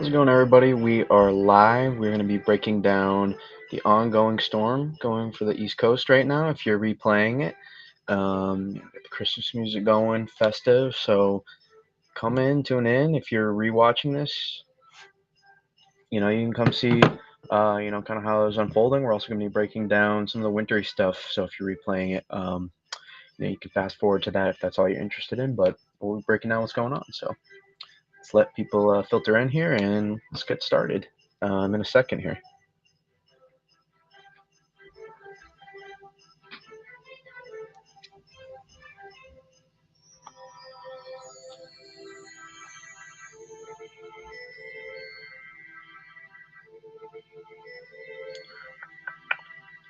it going, everybody? We are live. We're going to be breaking down the ongoing storm going for the East Coast right now. If you're replaying it, get the Christmas music going, festive. So come in, tune in. If you're rewatching this, you can come see, kind of how it was unfolding. We're also going to be breaking down some of the wintry stuff. So if you're replaying it, you can fast forward to that if that's all you're interested in. But we're breaking down what's going on. So let's let people filter in here and let's get started in a second here.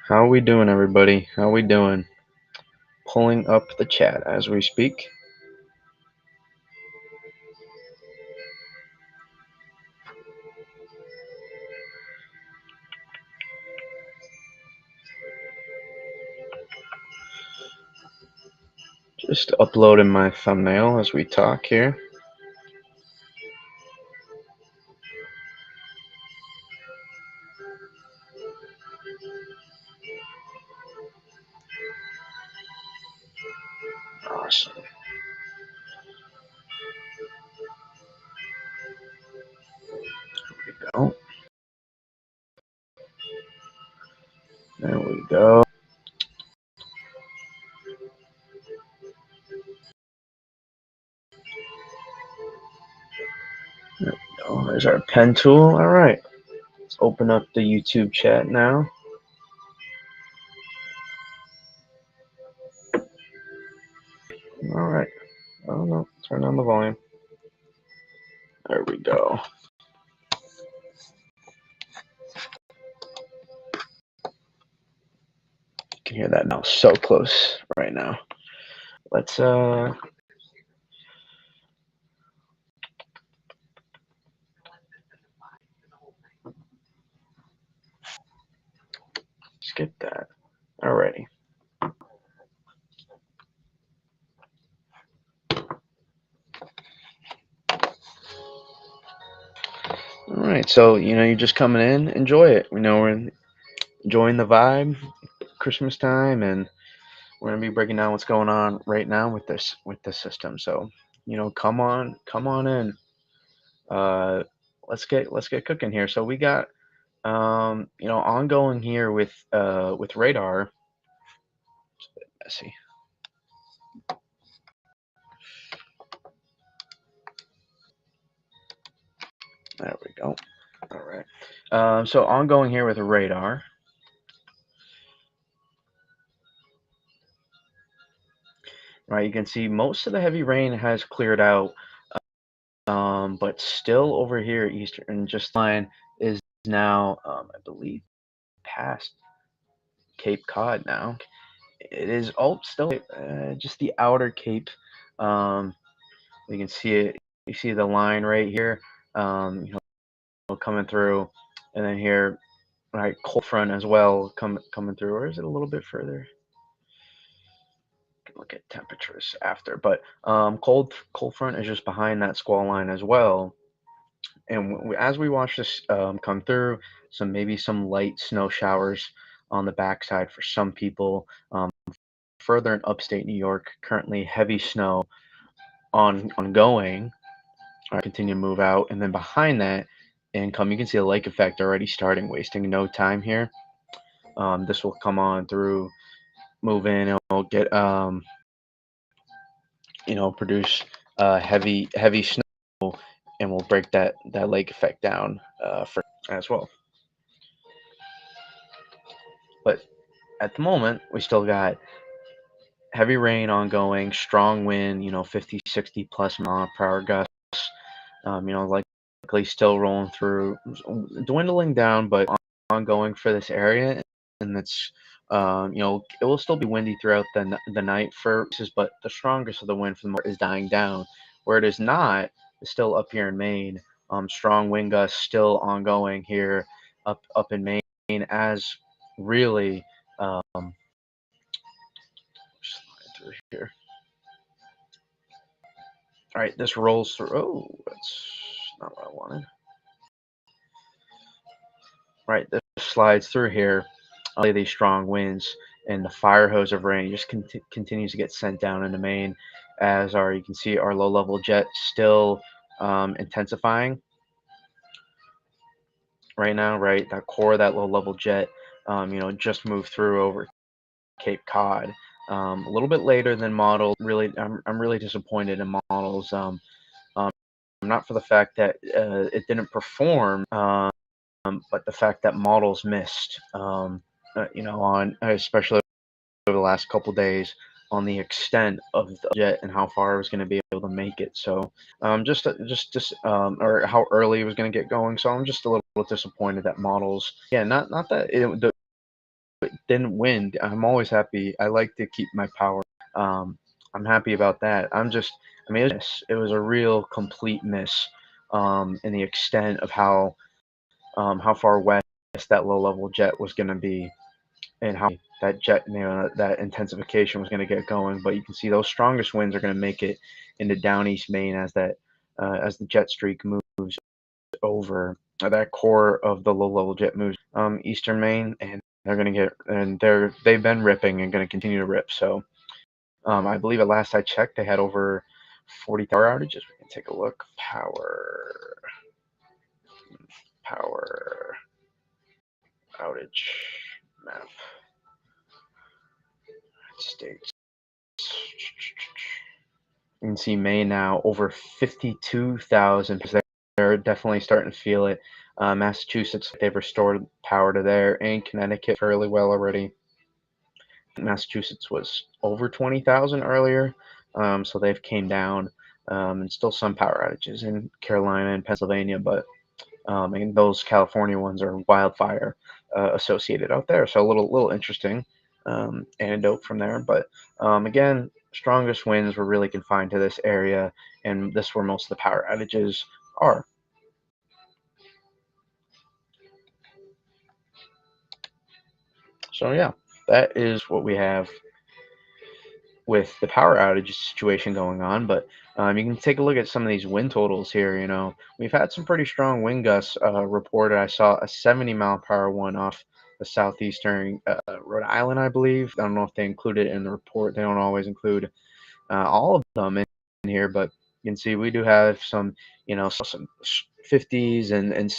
How we doing, everybody? How we doing? Pulling up the chat as we speak. Just uploading my thumbnail as we talk here. Awesome. There we go. There we go. There we go. There's our pen tool. All right. Let's open up the YouTube chat now. All right. Oh no. Turn on the volume. There we go. You can hear that now. So close right now. Let's skip that. Alrighty. All right. So you're just coming in. Enjoy it. We know we're enjoying the vibe, Christmas time, and we're gonna be breaking down what's going on right now with this system. So come on in. Let's get cooking here. So we got ongoing here with radar. It's a bit messy. There we go. All right. So ongoing here with radar. Right, you can see most of the heavy rain has cleared out, but still over here, eastern just line is now, I believe, past Cape Cod now. It is still just the outer Cape. You can see it. You see the line right here, coming through, and then here, right, cold front as well coming through. Or is it a little bit further? Look at temperatures after, but cold front is just behind that squall line as well. And as we watch this come through, maybe some light snow showers on the backside for some people. Further in upstate New York, currently heavy snow ongoing. Continue to move out, and then behind that income, you can see a lake effect already starting, wasting no time here. This will come on through, move in, and we'll get produce heavy snow, and we'll break that lake effect down for as well. But at the moment, we still got heavy rain ongoing, strong wind, 50, 60 plus mile per hour gusts, likely still rolling through, dwindling down, but ongoing for this area. And it's, it will still be windy throughout the night for pieces, but the strongest of the wind for the most is dying down. Where it is not, is still up here in Maine. Strong wind gusts still ongoing here up in Maine, as really slide through here. All right, this rolls through. Oh, that's not what I wanted. right, this slides through here, these strong winds, and the fire hose of rain just continues to get sent down into Maine, as our you can see our low level jet still intensifying right now. Right, that core of that low level jet, just moved through over Cape Cod. A little bit later than model. Really, I'm really disappointed in models. Not for the fact that it didn't perform, but the fact that models missed. On especially over the last couple days on the extent of the jet and how far I was going to be able to make it. So just or how early it was going to get going. So I'm just a little disappointed that models. Yeah, not that it didn't win. I'm always happy. I like to keep my power. Um, I'm happy about that. I mean, it was a real complete miss in the extent of how far west that low level jet was going to be and how that jet, that intensification was going to get going. But you can see those strongest winds are going to make it into down east Maine as the jet streak moves over. That core of the low level jet moves eastern Maine, and they've been ripping and going to continue to rip. So I believe at last I checked, they had over 40 power outages. We can take a look. Power outage map. States. You can see Maine now over 52,000 because they're definitely starting to feel it. Massachusetts, they've restored power to there, and Connecticut fairly well already. Massachusetts was over 20,000 earlier, so they've came down, and still some power outages in Carolina and Pennsylvania, but and those California ones are wildfire associated out there. So a little interesting anecdote from there. But again, strongest winds were really confined to this area, and this is where most of the power outages are. So yeah, that is what we have with the power outage situation going on. But you can take a look at some of these wind totals here. We've had some pretty strong wind gusts reported. I saw a 70-mile-per-hour one off the southeastern Rhode Island, I believe. I don't know if they included it in the report. They don't always include all of them in here, but you can see we do have some 50s and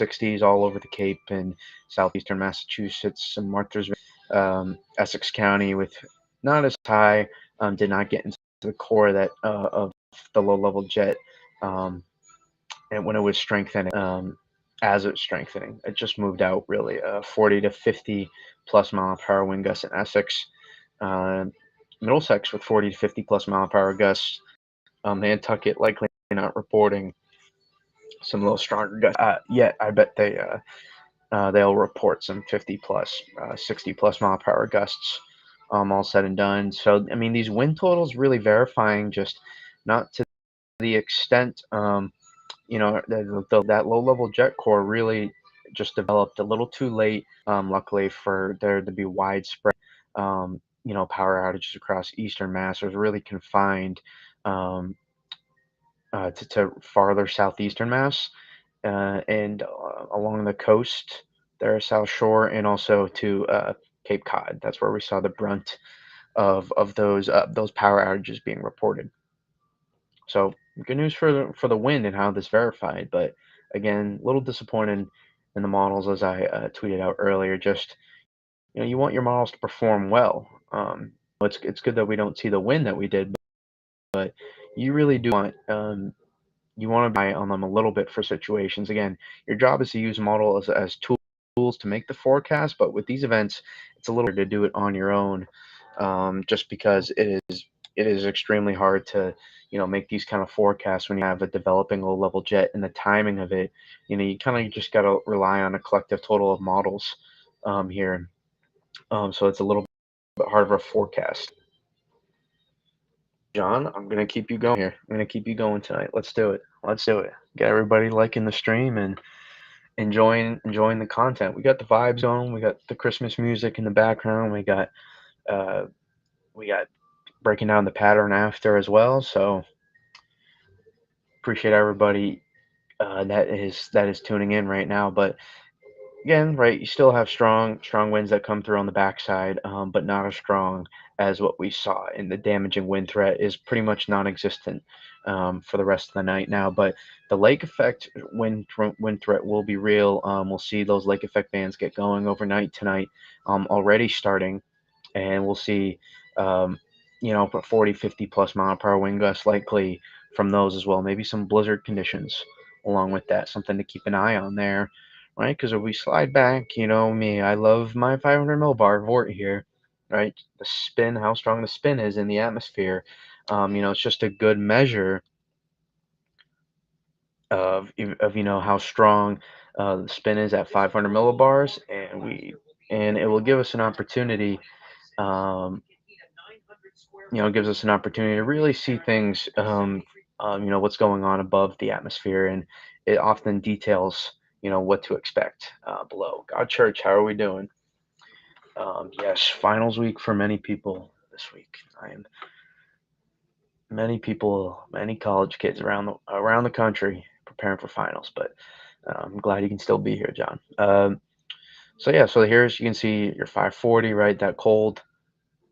60s all over the Cape and southeastern Massachusetts, some Martha's, Essex County with not as high, did not get into the core of the low level jet, and when it was strengthening, as it's strengthening, it just moved out really, 40 to 50 plus mile per hour wind gusts in Essex, uh, Middlesex with 40 to 50 plus mile per hour gusts, Nantucket likely not reporting some little stronger gusts yet. I bet they'll report some 50 plus, 60 plus mile per hour gusts, all said and done. So, I mean, these wind totals really verifying just not to the extent, that low level jet core really just developed a little too late, luckily, for there to be widespread, power outages across eastern Mass. It was really confined to farther southeastern Mass and along the coast there, South Shore, and also to Cape Cod. That's where we saw the brunt of those power outages being reported. So good news for the wind and how this verified, but again, a little disappointed in the models as I tweeted out earlier. Just you want your models to perform well. It's good that we don't see the wind that we did, but you really do want you want to buy on them a little bit for situations. Again, your job is to use model as tools to make the forecast, but with these events, it's a little hard to do it on your own, just because it is extremely hard to make these kind of forecasts when you have a developing low level jet and the timing of it. You kind of just got to rely on a collective total of models here. So it's a little bit harder of a forecast. John, I'm gonna keep you going here. I'm gonna keep you going tonight. Let's do it. Let's do it. Get everybody liking the stream and enjoying the content. We got the vibes on. We got the Christmas music in the background. Uh, we got breaking down the pattern after as well. So appreciate everybody that is tuning in right now. But again, right, you still have strong winds that come through on the backside, but not as strong as what we saw. And the damaging wind threat is pretty much non-existent for the rest of the night now. But the lake effect wind threat will be real. We'll see those lake effect bands get going overnight tonight, already starting, and we'll see, um, 40, 50 plus mile per hour wind gusts likely from those as well. Maybe some blizzard conditions along with that, something to keep an eye on there, right? Because if we slide back, you know me, I love my 500 millibar Vort here, right? The spin, how strong the spin is in the atmosphere. It's just a good measure of how strong the spin is at 500 millibars, and it will give us an opportunity. Um, gives us an opportunity to really see things, what's going on above the atmosphere, and it often details, what to expect below. God Church, how are we doing? Yes, finals week for many people this week. Many people, many college kids around the country preparing for finals, but I'm glad you can still be here, John. So yeah, so here's you can see your 540, right? That cold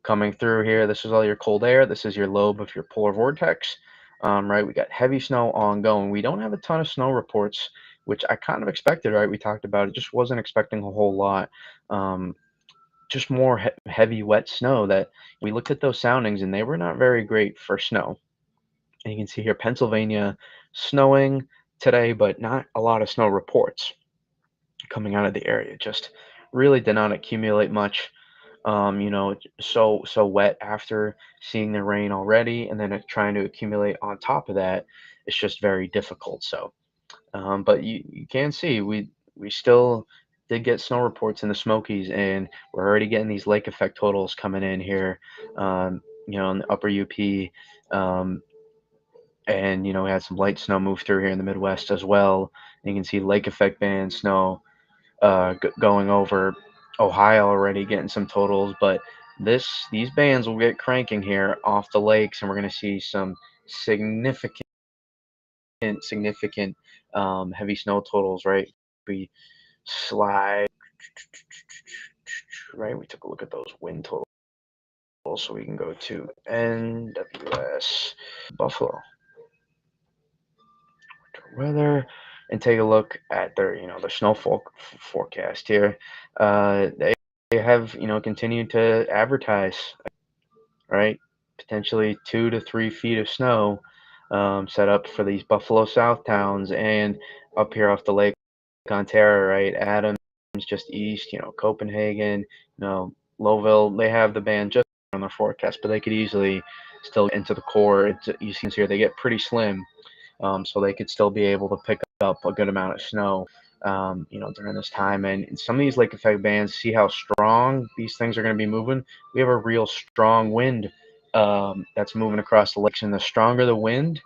coming through here. This is all your cold air. This is your lobe of your polar vortex, right? We got heavy snow ongoing. We don't have a ton of snow reports, which I kind of expected, right? We talked about it. Just wasn't expecting a whole lot. Um, just more heavy, wet snow that we looked at those soundings and they were not very great for snow. And you can see here Pennsylvania snowing today, but not a lot of snow reports coming out of the area. Just really did not accumulate much. So wet after seeing the rain already, and then trying to accumulate on top of that, it's just very difficult. So, but you can see we still did get snow reports in the Smokies, and we're already getting these lake effect totals coming in here. In the upper UP, and we had some light snow move through here in the Midwest as well. And you can see lake effect band snow going over Ohio already, getting some totals, but these bands will get cranking here off the lakes, and we're going to see some significant heavy snow totals, right? We slide, right? We took a look at those wind totals, so we can go to NWS Buffalo weather and take a look at their snowfall forecast here. They have continued to advertise, right? Potentially 2 to 3 feet of snow set up for these Buffalo South towns, and up here off the Lake Ontario, right? Adams just east, Copenhagen, Lowville. They have the band just on their forecast, but they could easily still get into the core. You see here they get pretty slim, so they could still be able to pick up a good amount of snow, during this time. And some of these lake effect bands, see how strong these things are going to be moving. We have a real strong wind that's moving across the lakes, and the stronger the wind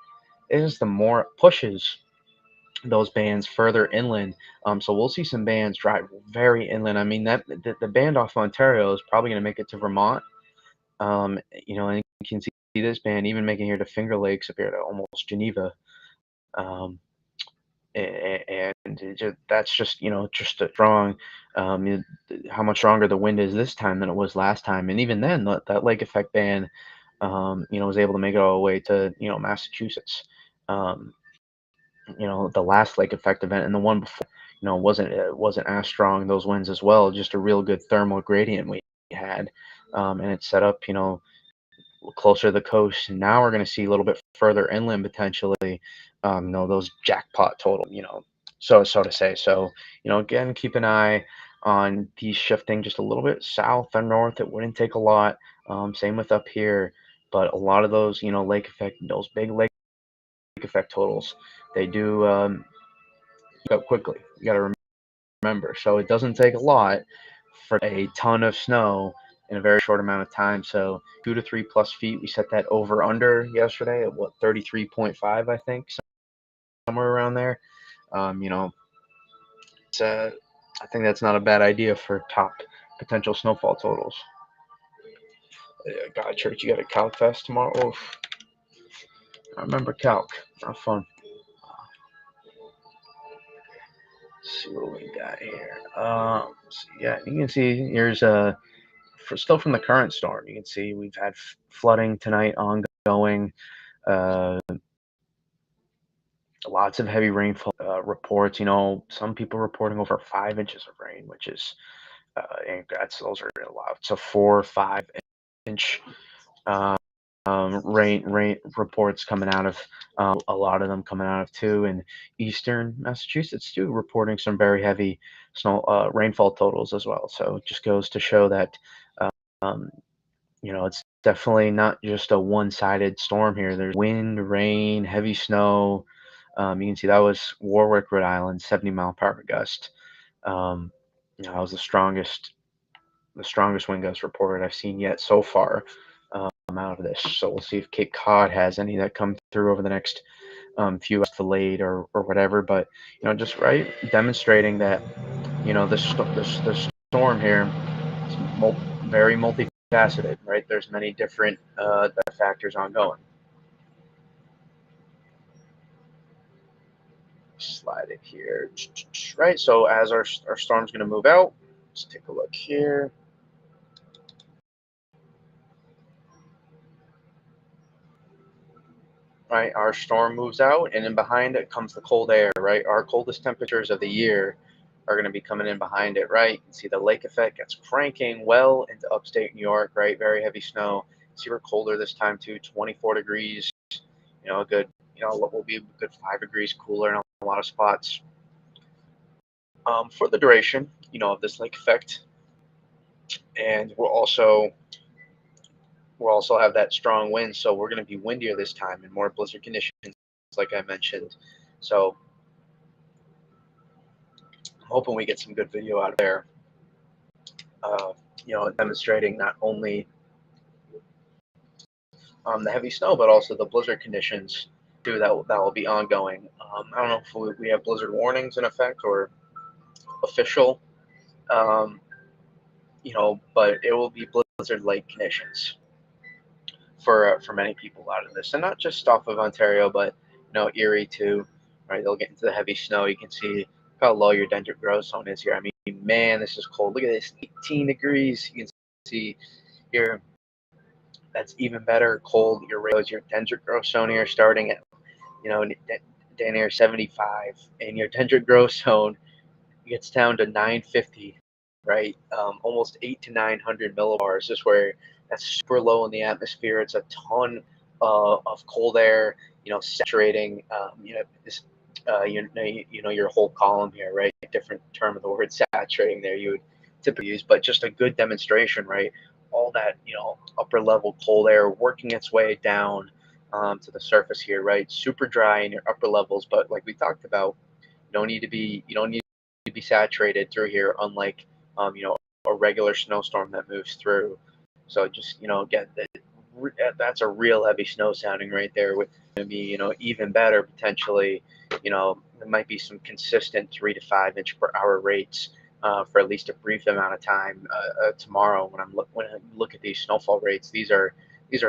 is, the more it pushes those bands further inland. So we'll see some bands drive very inland. I mean, that the band off Ontario is probably going to make it to Vermont. And you can see this band even making here to Finger Lakes up here to almost Geneva. Um, and that's just a strong, how much stronger the wind is this time than it was last time. And even then, that lake effect band, was able to make it all the way to Massachusetts. Um, the last lake effect event, and the one before, wasn't as strong, those winds as well. Just a real good thermal gradient we had, and it's set up closer to the coast. And now we're going to see a little bit further inland potentially, those jackpot total, so to say. So, again, keep an eye on these shifting just a little bit south and north. It wouldn't take a lot. Same with up here, but a lot of those, lake effect, those big lake effect totals, they do go quickly. You got to remember. So it doesn't take a lot for a ton of snow in a very short amount of time. So 2 to 3 plus feet. We set that over under yesterday at 33.5, I think, somewhere around there. Um, you know, I think that's not a bad idea for top potential snowfall totals. God, Church, you got a Calc Fest tomorrow. Oof. I remember Calc. Not fun. see what we got here. So yeah, you can see here's still from the current storm. You can see we've had flooding tonight ongoing. Uh, Lots of heavy rainfall reports. Some people reporting over 5 inches of rain, which is and those are a lot. So 4 or 5 inch um, rain reports coming out of a lot of them coming out of too in eastern Massachusetts too, reporting some very heavy snow rainfall totals as well. So it just goes to show that um, it's definitely not just a one-sided storm here. There's wind, rain, heavy snow. You can see that was Warwick, Rhode Island, 70-mile-per-hour gust. That was the strongest wind gust reported I've seen yet so far out of this. So we'll see if Cape Cod has any that come through over the next few hours delayed or whatever. But just right demonstrating that this storm here is very multifaceted. Right, there's many different factors ongoing. Slide it here. Right, so as our storm's going to move out, let's take a look here. Right, our storm moves out, and then behind it comes the cold air. Right, our coldest temperatures of the year are going to be coming in behind it. Right, you can see the lake effect gets cranking well into upstate New York. Right, very heavy snow. See, we're colder this time too, 24 degrees. A good, will be a good 5 degrees cooler in a lot of spots. For the duration, of this lake effect, and we'll also have that strong wind, so we're going to be windier this time and more blizzard conditions, like I mentioned. So I'm hoping we get some good video out of there, demonstrating not only the heavy snow, but also the blizzard conditions too that will be ongoing. I don't know if we have blizzard warnings in effect or official, um, but it will be blizzard-like conditions for many people out of this, and not just off of Ontario, but Erie too. Right, they'll get into the heavy snow. You can see how low your dendritic growth zone is here. I mean, man, this is cold. Look at this, 18 degrees. You can see here. That's even better. Cold. Your dendritic growth zone here starting at down here 75, and your dendritic growth zone gets down to 950. Right, almost 8 to 900 millibars. This is where that's super low in the atmosphere. It's a ton of cold air, saturating, this, your whole column here, right? Different term of the word saturating there you would typically use, but just a good demonstration, right? All that, upper level cold air working its way down to the surface here, right? Super dry in your upper levels, but like we talked about, you don't need to be saturated through here, unlike a regular snowstorm that moves through. So just get that. That's a real heavy snow sounding right there. With going to be even better potentially. There might be some consistent 3 to 5 inch per hour rates for at least a brief amount of time tomorrow. When I look at these snowfall rates, these are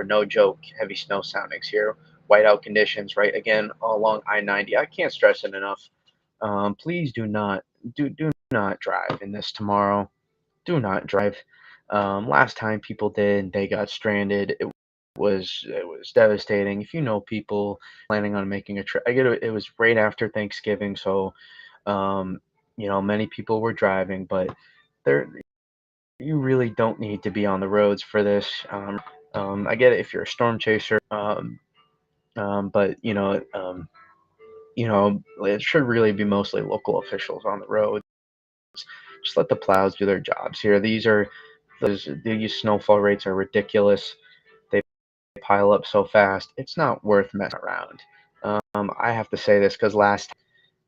no joke heavy snow soundings here. Whiteout conditions, right? Again, along I-90. I can't stress it enough. Please do not drive in this tomorrow. Do not drive. Last time people did, they got stranded. It was devastating. If you know people planning on making a trip, I get it was right after Thanksgiving, so many people were driving, but there you really don't need to be on the roads for this. I get it if you're a storm chaser, but it should really be mostly local officials on the road. Just let the plows do their jobs here. These snowfall rates are ridiculous. They pile up so fast. It's not worth messing around. I have to say this because last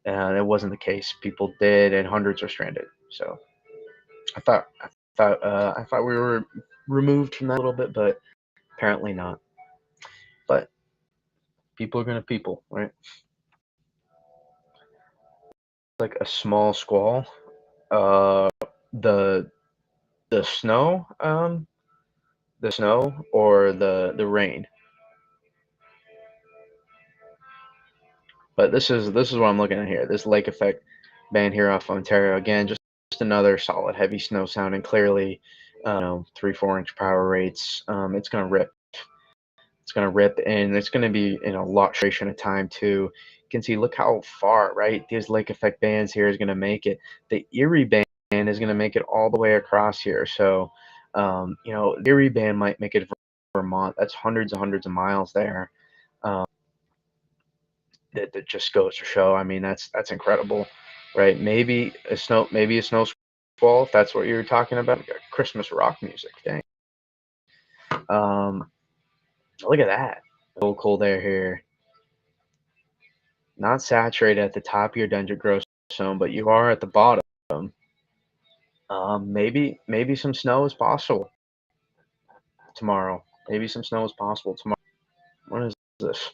it wasn't the case. People did, and hundreds are stranded. So I thought we were removed from that a little bit, but apparently not. But people are gonna people, right? Like a small squall. Uh, the the snow, or the rain. But this is what I'm looking at here. This lake effect. band here off Ontario. Again, just another solid heavy snow sounding clearly. 3-4 inch power rates. It's gonna rip. It's gonna rip, and it's gonna be in a lot duration of time too. You can see, look how far, right? These lake effect bands here is gonna make it. The Erie band is gonna make it all the way across here. So, Erie band might make it Vermont. That's hundreds and hundreds of miles there. Um, that just goes to show. I mean, that's incredible, right? Maybe a snow squall, if that's what you're talking about. Christmas rock music, dang. Um, Look at that. So cold air here. Not saturated at the top of your dendritic growth zone, but you are at the bottom. Maybe some snow is possible tomorrow. Maybe some snow is possible tomorrow. What is this?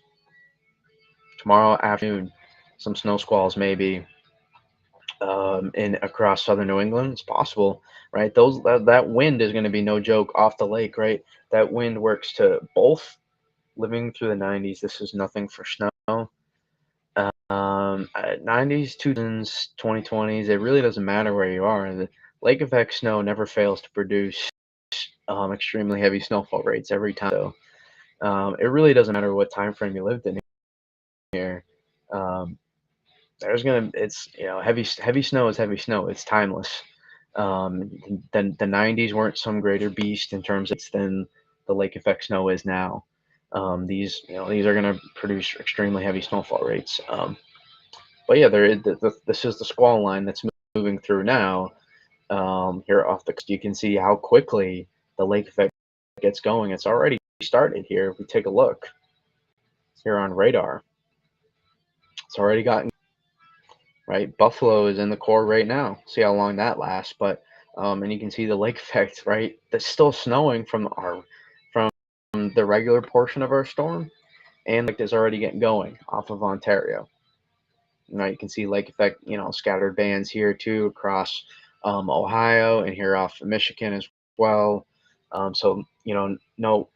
Tomorrow afternoon, some snow squalls maybe. In across southern New England. It's possible, right? That wind is going to be no joke off the lake, right? That wind works to both living through the 90s. This is nothing for snow. 90s, 2000s, 2020s. It really doesn't matter where you are. The lake effect snow never fails to produce extremely heavy snowfall rates every time. So it really doesn't matter what time frame you lived in here. Um, it's heavy snow is heavy snow. It's timeless. Then the 90s weren't some greater beast in terms of than the lake effect snow is now. These are going to produce extremely heavy snowfall rates. But yeah, this is the squall line that's moving through now. Here off the coast, you can see how quickly the lake effect gets going. It's already started here. If we take a look here on radar, it's already gotten right. Buffalo is in the core right now. See how long that lasts, but and you can see the lake effect, right? That's still snowing from the regular portion of our storm, and like is already getting going off of Ontario. You can see lake effect, scattered bands here too across Ohio and here off of Michigan as well. So no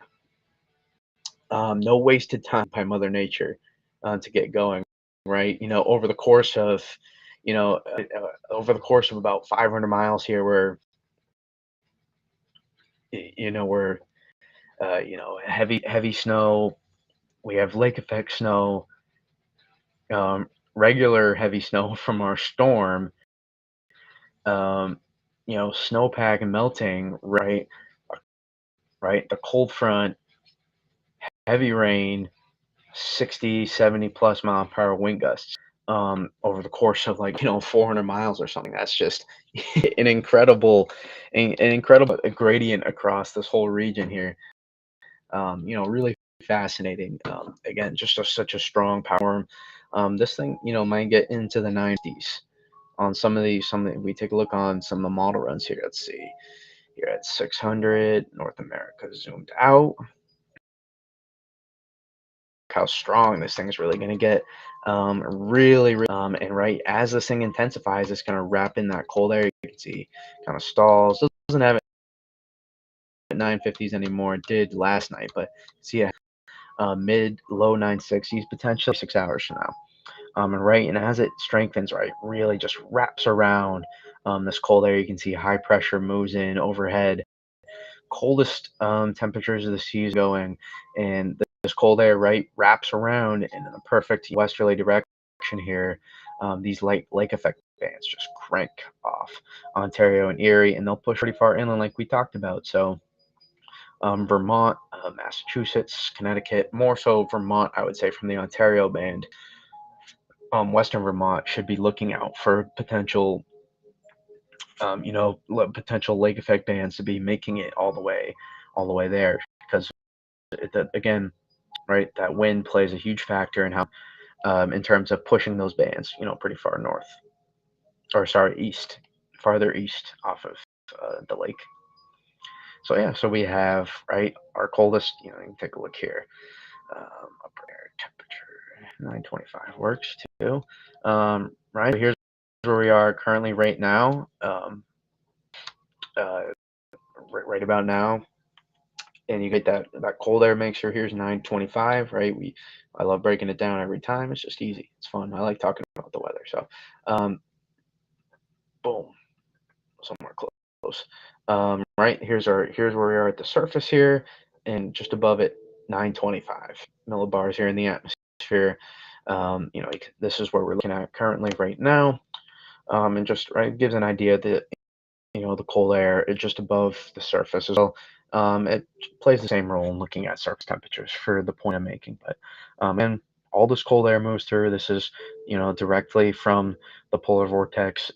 wasted time by Mother Nature to get going, right? Over the course of about 500 miles here, we're heavy snow. We have lake effect snow, regular heavy snow from our storm, snowpack and melting, right? The cold front, heavy rain, 60, 70 plus mile per hour wind gusts over the course of 400 miles or something. That's just an incredible gradient across this whole region here. Really fascinating. Again, just such a strong power. This thing, might get into the 90s on some of these. We take a look on some of the model runs here. Let's see. Here at 600, North America zoomed out. How strong this thing is really going to get. And right as this thing intensifies, it's going to wrap in that cold air. You can see kind of stalls. Doesn't have it at 950s anymore. It did last night, but see mid low 960s potentially 6 hours from now. And as it strengthens, right, really just wraps around this cold air. You can see high pressure moves in overhead. Coldest temperatures of the seas going, and this cold air right wraps around in a perfect westerly direction here. These light lake effect bands just crank off Ontario and Erie, and they'll push pretty far inland, like we talked about. So Vermont, Massachusetts, Connecticut, more so Vermont, I would say, from the Ontario band. Western Vermont should be looking out for potential lake effect bands to be making it all the way there, because again, right, that wind plays a huge factor in how, in terms of pushing those bands, pretty far north, or sorry, east, farther east off of the lake. So yeah, so we have right our coldest. You can take a look here. Upper air temperature 925 works too. Right, so here's where we are currently right now. Uh, right about now, and you get that cold air mixture. Here's 925, right? I love breaking it down every time. It's just easy. It's fun. I like talking about the weather. So somewhere close. Right, here's where we are at the surface here, and just above it, 925 millibars here in the atmosphere. This is where we're looking at currently right now, and just right gives an idea that the cold air is just above the surface as well. It plays the same role in looking at surface temperatures for the point I'm making. But and all this cold air moves through. This is directly from the polar vortex.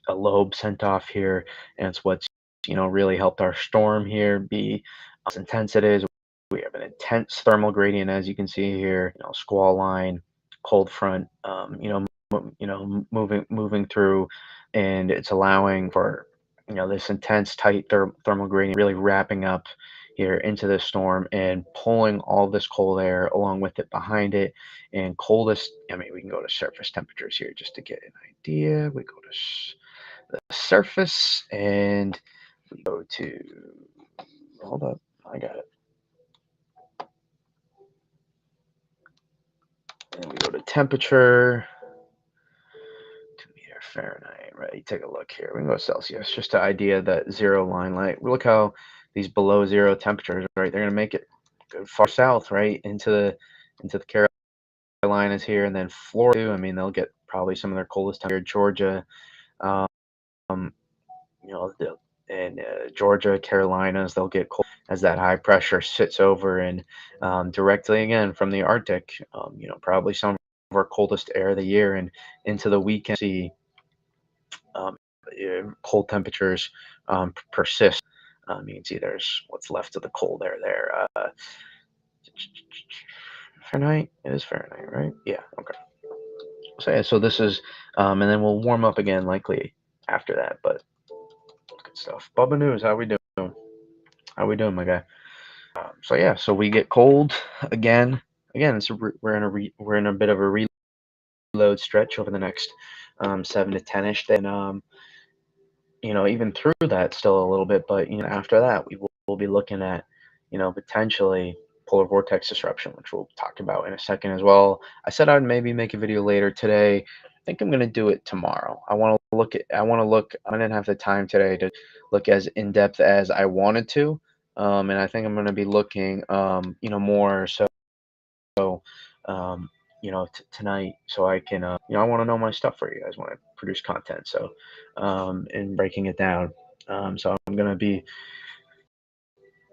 A lobe sent off here, and it's what's really helped our storm here be as intense it is. We have an intense thermal gradient, as you can see here. Squall line, cold front. Moving through, and it's allowing for this intense tight thermal gradient really wrapping up here into the storm and pulling all this cold air along with it behind it. And coldest, I mean, we can go to surface temperatures here just to get an idea. We go to the surface, and we go to, hold up, I got it. And we go to temperature, 2 meter Fahrenheit, right? Take a look here. We can go Celsius, just the idea that zero line light. Look how these below zero temperatures, right? They're gonna make it go far south, right, into the Carolinas here, and then Florida. I mean, they'll get probably some of their coldest temperature. Georgia, um, and Georgia, Carolinas, they'll get cold as that high pressure sits over and directly again from the Arctic. Probably some of our coldest air of the year, and into the weekend, see um, cold temperatures persist. You can see there's what's left of the cold air there. Fahrenheit? It is Fahrenheit, right? Yeah, okay. So, yeah, so this is, and then we'll warm up again likely after that, but good stuff. Bubba News, how we doing? How we doing, my guy? So yeah, so we get cold again. Again, we're in a bit of a reload stretch over the next 7 to 10ish. Then even through that, still a little bit, but after that, we'll be looking at potentially polar vortex disruption, which we'll talk about in a second as well. I said I'd maybe make a video later today. I think I'm gonna do it tomorrow. I want to look at. I didn't have the time today to look as in depth as I wanted to, and I think I'm gonna be looking, more so. Um, tonight, so I can, I want to know my stuff for you guys when I produce content. So, and breaking it down. So I'm gonna be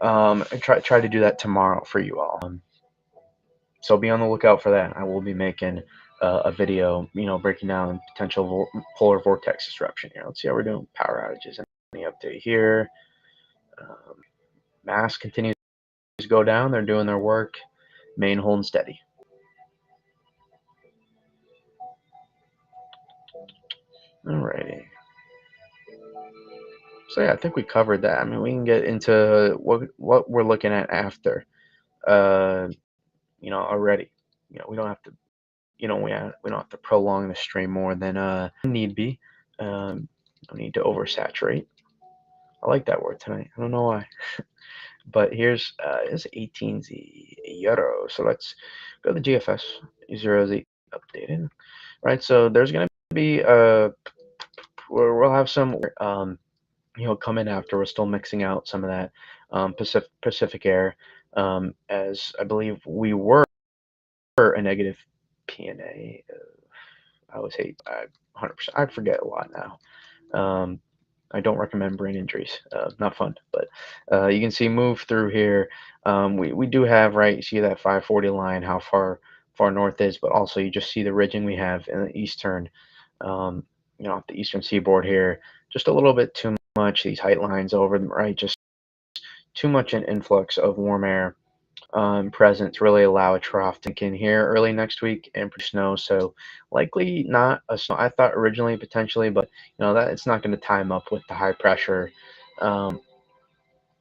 try to do that tomorrow for you all. So be on the lookout for that. I will be making a video, breaking down potential polar vortex disruption here. Let's see how we're doing. Power outages. Any update here? Um, Mass continues to go down. They're doing their work. Main holding steady. Alrighty. So yeah, I think we covered that. I mean, we can get into what we're looking at after. Uh, already. We don't have to. We don't have to prolong the stream more than need be. No need to oversaturate. I like that word tonight. I don't know why. But here's 18Z euro. So let's go to the GFS 0Z updated. Right. So there's gonna be we'll have some come in after. We're still mixing out some of that Pacific air, as I believe we were a negative PNA. I always hate, 100%. I forget a lot now. I don't recommend brain injuries. Not fun. But you can see move through here. We do have, right, you see that 540 line, how far north is, but also you just see the ridging we have in the eastern, off the eastern seaboard here. Just a little bit too much, these height lines over them, right? Just too much an influx of warm air present to really allow a trough to in here early next week and produce snow. So likely not a snow. I thought originally potentially, but that it's not going to time up with the high pressure. And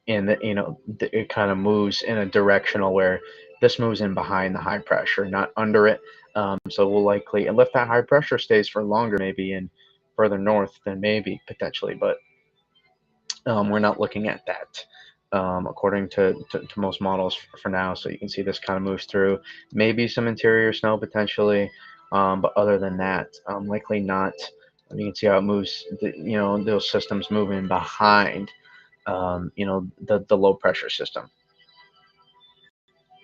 it kind of moves in a directional where this moves in behind the high pressure, not under it. So we'll likely, and if that high pressure stays for longer, maybe in further north, then maybe potentially, but we're not looking at that, according to most models for now. So you can see this kind of moves through. Maybe some interior snow potentially, but other than that, likely not And you can see how it moves, those systems moving behind, the low pressure system,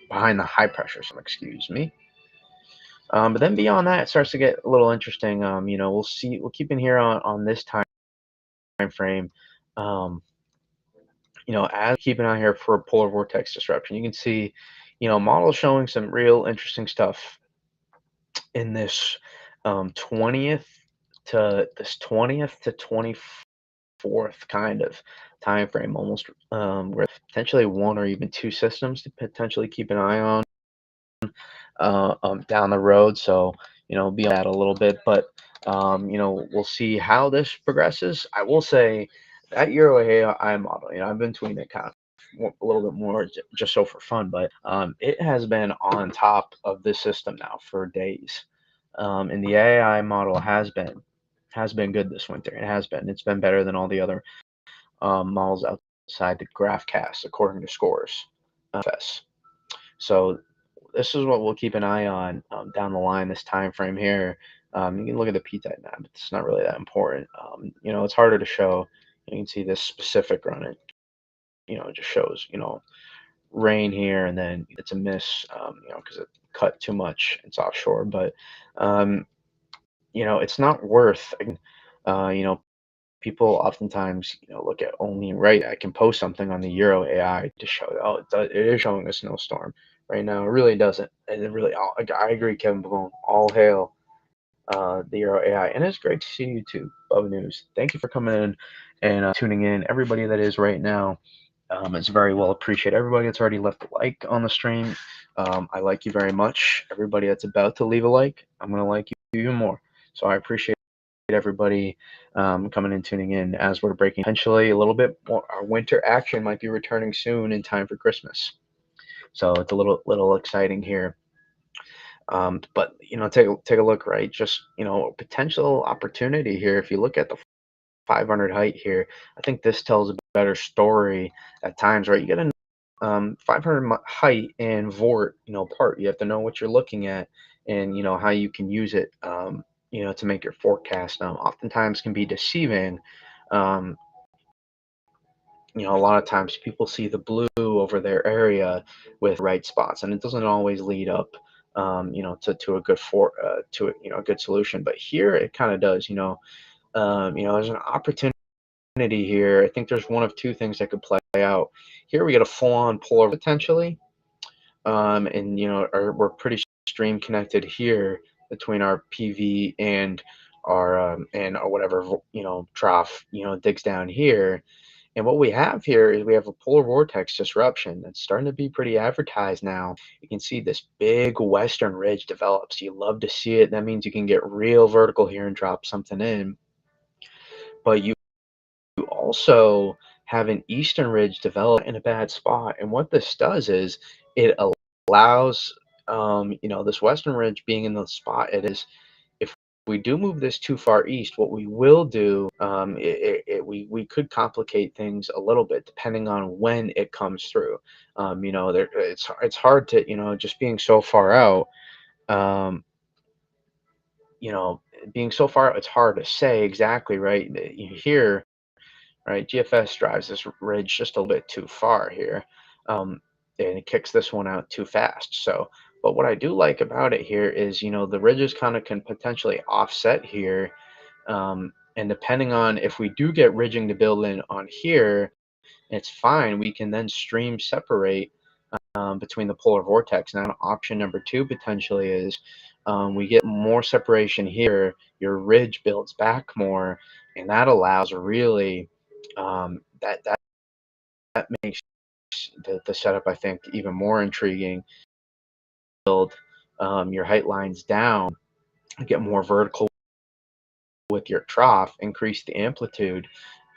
behind the high pressure system, excuse me. But then beyond that, it starts to get a little interesting. We'll keep in here on this time frame. Um, as keep an eye here for polar vortex disruption, you can see, models showing some real interesting stuff in this 20th to 24th kind of time frame, almost, where potentially one or even two systems to potentially keep an eye on down the road. So, be on that a little bit, but we'll see how this progresses. I will say that Euro AI model, I've been tweeting it kind of a little bit more just so for fun, but it has been on top of this system now for days, and the AI model has been good this winter. It's been better than all the other models outside the Graphcast according to scores. FS. So this is what we'll keep an eye on down the line, this time frame here. You can look at the p-type map, but it's not really that important. It's harder to show. You can see this specific run. It just shows, rain here, and then it's a miss, because it cut too much. It's offshore, but it's not worth. Uh, you know, People oftentimes, look at only right. I can post something on the Euro AI to show, oh, it is showing a snowstorm right now. It really doesn't. And it really, I agree, Kevin Pavone. All hail the Euro AI, and it's great to see you too, Bubba News. Thank you for coming in and tuning in. Everybody that is right now, it's very well appreciated. Everybody that's already left a like on the stream, I like you very much. Everybody that's about to leave a like, I'm gonna like you even more. So I appreciate everybody coming and tuning in as we're breaking potentially a little bit more. Our winter action might be returning soon in time for Christmas, so it's a little exciting here. But take a look, right? Just potential opportunity here. If you look at the 500 height here, I think this tells a better story at times, right? You get a 500 height and Vort, part. You have to know what you're looking at, and how you can use it, to make your forecast. Oftentimes can be deceiving. Um, a lot of times people see the blue over their area with right spots, and it doesn't always lead up, to a good a good solution. But here it kind of does. There's an opportunity here. I think there's one of two things that could play out. Here we get a full-on polar potentially, and we're pretty stream connected here between our PV and our whatever trough digs down here. And what we have here is we have a polar vortex disruption that's starting to be pretty advertised now. You can see this big western ridge develops. You love to see it. That means you can get real vertical here and drop something in. But you also have an eastern ridge develop in a bad spot. And what this does is it allows, this western ridge being in the spot it is. If we do move this too far east, what we will do, we could complicate things a little bit depending on when it comes through. It's hard to, just being so far out. Um, Being so far out, it's hard to say exactly, right? You hear, right? GFS drives this ridge just a little bit too far here, and it kicks this one out too fast. So, but what I do like about it here is, the ridges kind of can potentially offset here, and depending on if we do get ridging to build in on here, it's fine. We can then stream separate between the polar vortex. Now, option number two potentially is we get more separation here. Your ridge builds back more, and that allows really that makes the setup, I think, even more intriguing. Build your height lines down, get more vertical with your trough, increase the amplitude,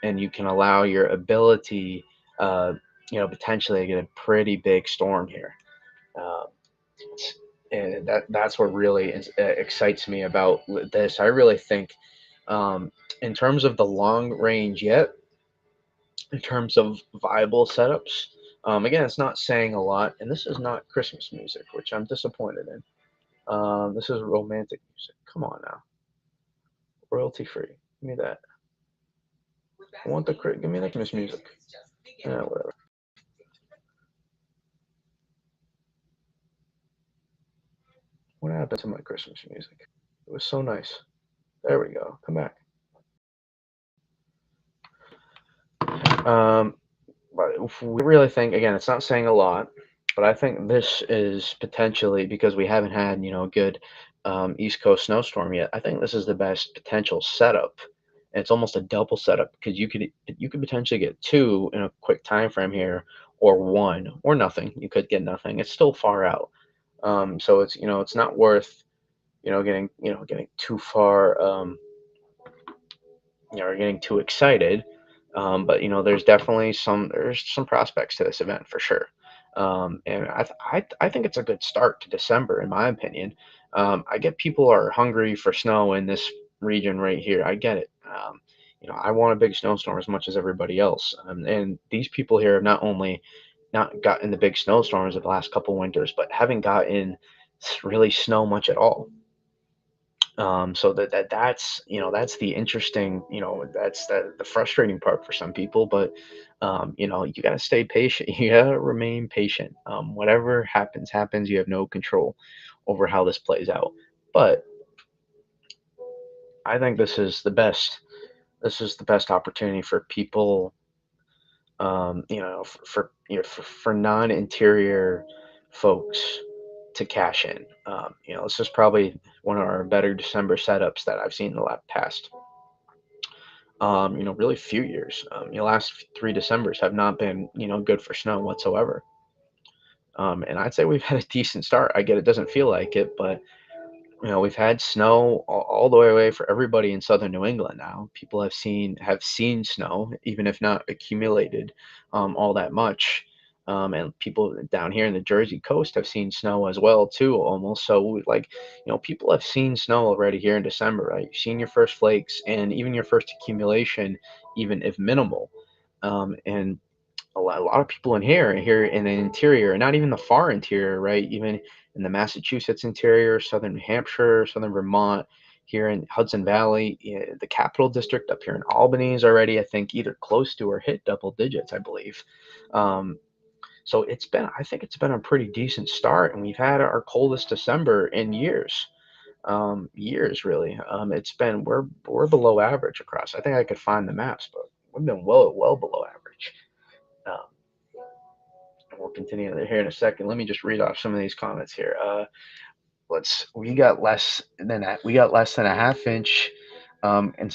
and you can allow your ability, potentially get a pretty big storm here. Uh, and that's what really excites me about this. I really think, in terms of the long range yet, in terms of viable setups, again, it's not saying a lot, and this is not Christmas music, which I'm disappointed in. This is romantic music. Come on now. royalty free. Give me that. I want the give me the Christmas music. Yeah, whatever. What happened to my Christmas music? It was so nice. There we go. Come back. Um, but if we really think again, it's not saying a lot, but I think this is potentially because we haven't had a good East Coast snowstorm yet. I think this is the best potential setup. And it's almost a double setup because you could potentially get two in a quick time frame here, or one, or nothing. You could get nothing. It's still far out. So it's not worth getting too far. Are getting too excited. But there's some prospects to this event for sure. And I think it's a good start to December in my opinion. I get people are hungry for snow in this region right here. I get it. I want a big snowstorm as much as everybody else. And these people here have not only not gotten the big snowstorms of the last couple winters, but haven't gotten really snow much at all. So that's the interesting, that's the frustrating part for some people. But you got to stay patient. You got to remain patient. Whatever happens, happens. You have no control over how this plays out. But I think this is the best. This is the best opportunity for people. For non-interior folks to cash in. This is probably one of our better December setups that I've seen in the past really few years. Last three Decembers have not been, good for snow whatsoever. And I'd say we've had a decent start. I get it doesn't feel like it, but we've had snow all the way away for everybody in southern New England now. People have seen snow, even if not accumulated all that much. And people down here in the Jersey coast have seen snow as well too, almost. So people have seen snow already here in December, right? You've seen your first flakes and even your first accumulation, even if minimal. And a lot of people here in the interior, not even the far interior, right? Even in the Massachusetts interior, southern New Hampshire, southern Vermont, here in Hudson Valley, the Capital District up here in Albany is already, I think, either close to or hit double digits, I believe. Um, so I think it's been a pretty decent start, and we've had our coldest December in years, years really. We're below average across. I think I could find the maps, but we've been well below average. Um, and we'll continue here in a second. Let me just read off some of these comments here. We got less than that. We got less than a half inch in in,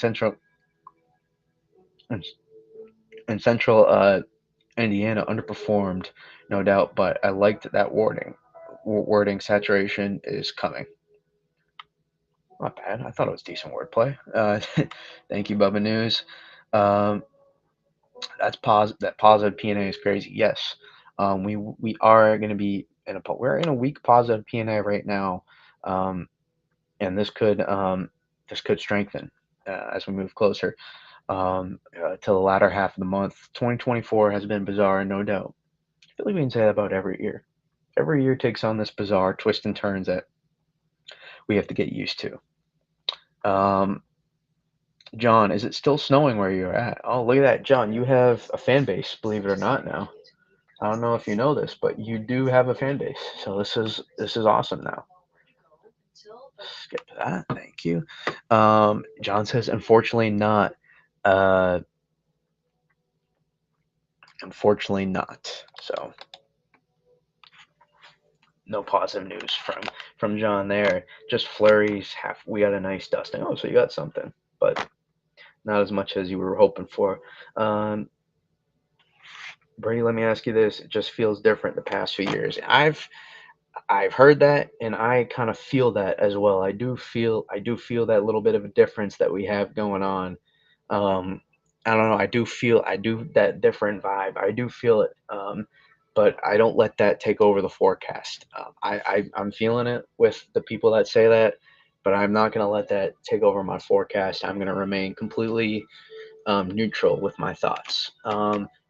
central Indiana underperformed, no doubt. But I liked that wording. Wording saturation is coming. Not bad. I thought it was decent wordplay. Thank you, Bubba News. Um, that positive PNA is crazy. Yes, we are going to be we're in a weak positive PNA right now, and this could strengthen as we move closer to the latter half of the month. 2024 has been bizarre, no doubt. I feel like we can say that about every year. Every year takes on this bizarre twists and turns that we have to get used to. John, is it still snowing where you're at? Oh, look at that, John. You have a fan base, believe it or not. Now, I don't know if you know this, but you do have a fan base. So this is awesome now. Skip that. Thank you. John says, unfortunately not. Uh, unfortunately not. So no positive news from John there. Just flurries. We got a nice dusting. Oh, so you got something, but not as much as you were hoping for. Um, Brady, let me ask you this. It just feels different the past few years. I've heard that, and I kind of feel that as well. I do feel that little bit of a difference that we have going on. Um, I don't know. I do that different vibe. I do feel it, but I don't let that take over the forecast. I'm feeling it with the people that say that, but I'm not gonna let that take over my forecast. I'm gonna remain completely neutral with my thoughts.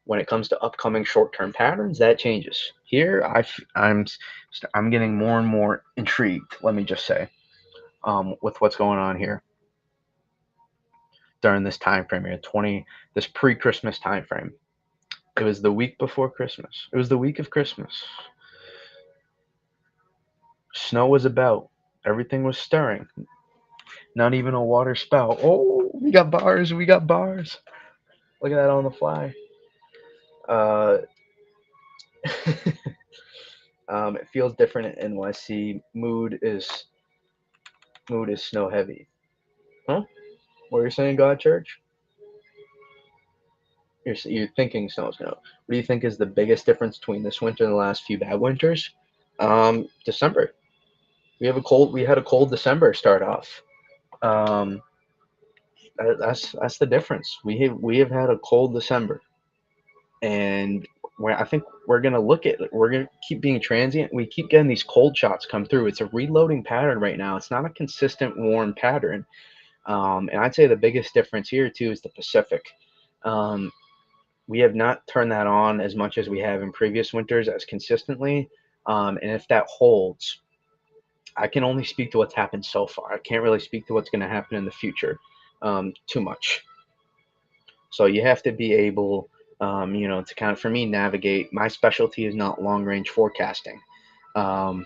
When it comes to upcoming short-term patterns, that changes. Here, I'm getting more and more intrigued. Let me just say, with what's going on here. during this time frame here, this pre-Christmas time frame. It was the week before Christmas. It was the week of Christmas. Snow was about. Everything was stirring. Not even a water spout. Oh, we got bars. We got bars. Look at that on the fly. Uh, it feels different in NYC. Mood is snow heavy. Huh? What are you saying, God Church? You're thinking snow's gonna. What do you think is the biggest difference between this winter and the last few bad winters? December. We had a cold December start off. Um, that's the difference. We have had a cold December, and I think we're gonna look at it. We're gonna keep being transient. We keep getting these cold shots come through. It's a reloading pattern right now. It's not a consistent warm pattern. And I'd say the biggest difference here too is the Pacific. Um, we have not turned that on as much as we have in previous winters as consistently. And if that holds, I can only speak to what's happened so far. I can't really speak to what's going to happen in the future too much. So you have to be able, to kind of, for me, navigate. My specialty is not long range forecasting. Um,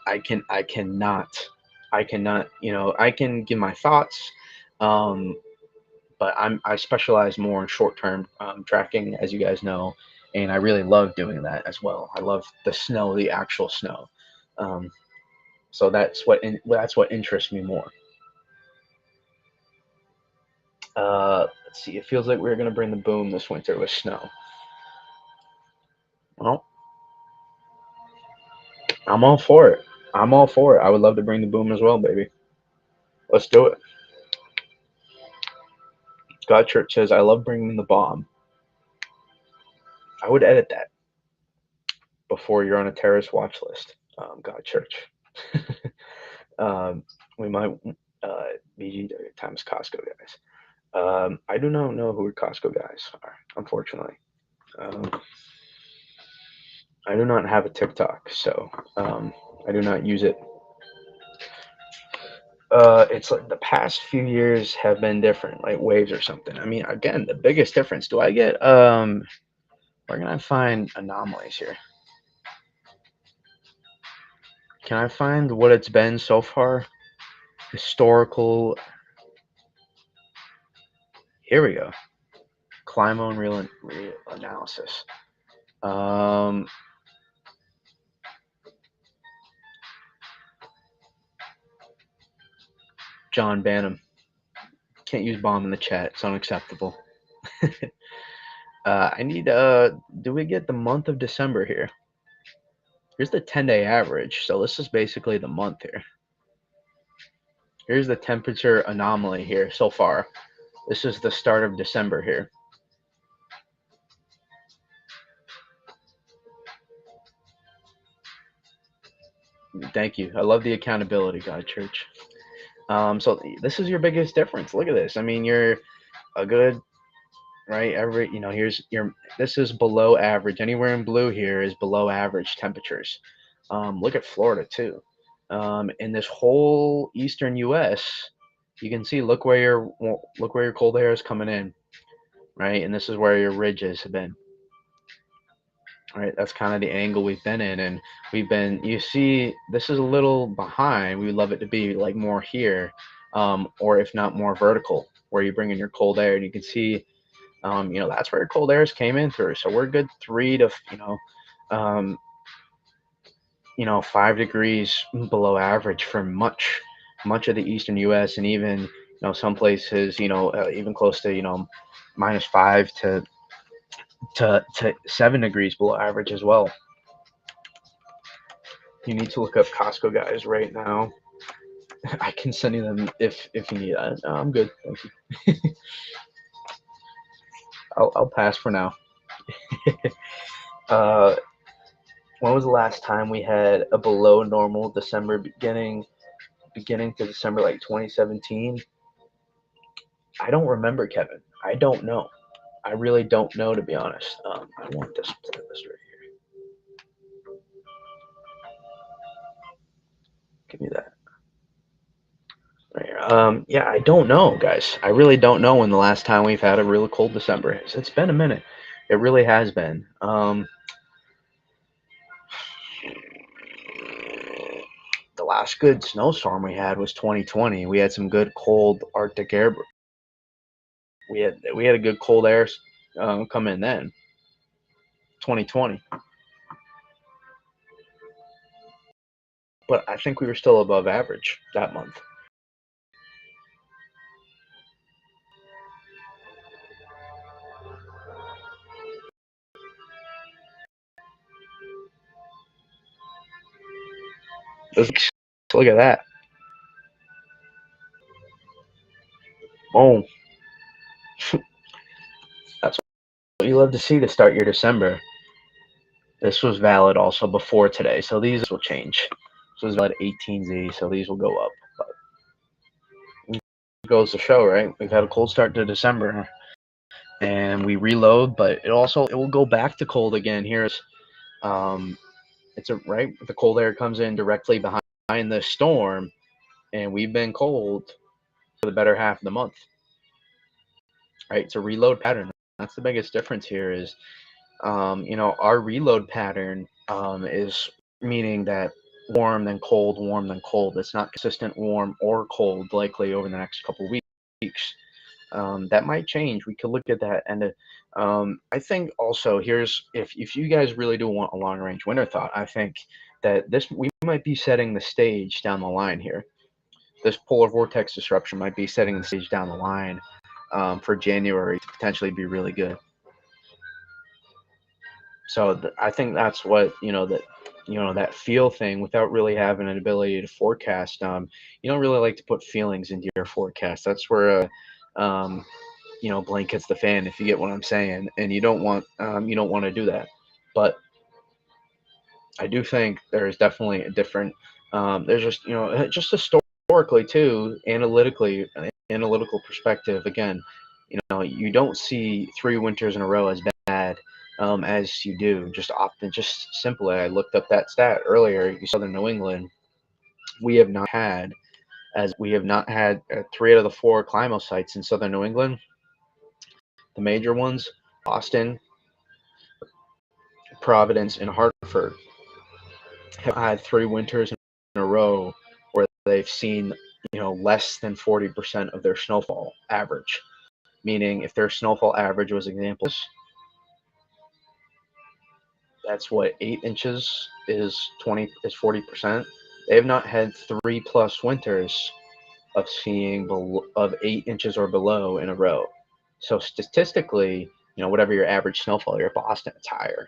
I cannot, I can give my thoughts, um, but I specialize more in short term tracking, as you guys know, and I really love doing that as well. I love the snow, the actual snow. Um, so that's what interests me more. Let's see. It feels like we're gonna bring the boom this winter with snow. Well, I'm all for it. I'm all for it. I would love to bring the boom as well, baby. Let's do it. God Church says I love bringing the bomb. I would edit that before you're on a terrorist watch list. God Church. um, we might BG times Costco guys. I do not know who Costco guys are, unfortunately. Um, I do not have a TikTok, so I do not use it. It's like the past few years have been different, like waves or something. I mean, again, the biggest difference. Do I get where can I find anomalies here? Can I find what it's been so far? Historical. Here we go. Climo and real analysis. Um, John Banham. Can't use bomb in the chat. It's unacceptable. I need. Do we get the month of December here? Here's the 10-day average. So this is basically the month here. Here's the temperature anomaly here so far. This is the start of December here. Thank you. I love the accountability, God Church. So this is your biggest difference. Look at this. I mean, you're a good right. Here's your. This is below average. Anywhere in blue here is below average temperatures. Look at Florida too. In this whole eastern U.S., you can see. Look where your cold air is coming in, right? And this is where your ridges have been. Right, that's kind of the angle we've been in, and you see this is a little behind. We would love it to be like more here, or if not more vertical, where you bring in your cold air, and you can see, that's where your cold airs came in through. So we're good 3 to, um, 5 degrees below average for much of the eastern U.S. and even some places even close to -5 to 7 degrees below average as well. You need to look up Costco guys right now. I can send you them if you need that. No, I'm good, thank you. I'll pass for now. uh, when was the last time we had a below normal December beginning to December like 2017? I don't remember, Kevin. I don't know. I really don't know, to be honest. I want this playlist right here. Give me that. Right. Yeah, I don't know, guys. I really don't know when the last time we've had a really cold December is. It's been a minute. It really has been. The last good snowstorm we had was 2020. We had some good cold Arctic air. We had a good cold air come in then. 2020, but I think we were still above average that month. Look at that. Oh, that's what you love to see to start your December. This was valid also before today, so these will change. This was valid 18Z, so these will go up. But it goes to show, right? We've had a cold start to December, and we reload, but it will go back to cold again. Here's it's a right. The cold air comes in directly behind the storm, and we've been cold for the better half of the month. Right? It's a reload pattern. That's the biggest difference here. Is our reload pattern is meaning that warm then cold. It's not consistent warm or cold likely over the next couple of weeks. That might change. We could look at that. And I think also here's if you guys really do want a long range winter thought, I think that this we might be setting the stage down the line here. This polar vortex disruption might be setting the stage down the line for January to potentially be really good. So I think that's what that feel thing without really having an ability to forecast. You don't really like to put feelings into your forecast. That's where blankets the fan, if you get what I'm saying, and you don't want to do that. But I do think there is definitely a different. There's just historically too, analytical perspective. Again, you don't see 3 winters in a row as bad as you do just often. Just simply, I looked up that stat earlier. Southern New England, we have not had we have not had 3 out of the 4 climo sites in Southern New England. The major ones, Boston, Providence, and Hartford, have had 3 winters in a row where they've seen less than 40% of their snowfall average. Meaning, if their snowfall average was examples, that's what 8 inches is 40%. They have not had 3+ winters of seeing of 8 inches or below in a row. So statistically, whatever your average snowfall, you're Boston, it's higher,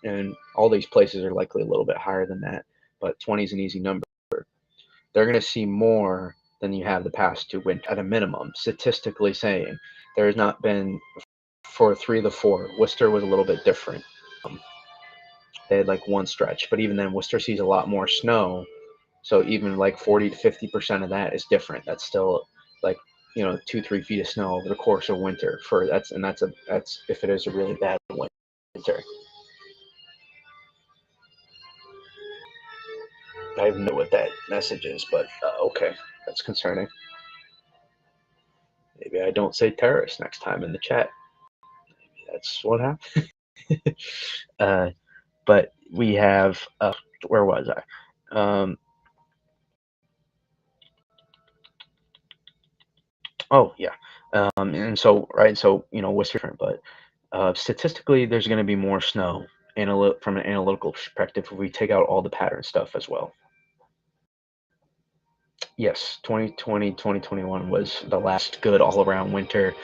and all these places are likely a little bit higher than that. But 20 is an easy number. They're going to see more than you have the past 2 winters at a minimum. Statistically saying, there has not been for 3 of the 4. Worcester was a little bit different. They had like one stretch, but even then, Worcester sees a lot more snow. So even like 40 to 50% of that is different. That's still like 2-3 feet of snow over the course of winter. That's if it is a really bad winter. I have no idea what that message is, but okay, that's concerning. Maybe I don't say terrorist next time in the chat. Maybe that's what happened. But we have where was I? Oh yeah, and so right, so Worcester different, but statistically, there's going to be more snow from an analytical perspective if we take out all the pattern stuff as well. Yes, 2020, 2021 was the last good all-around winter.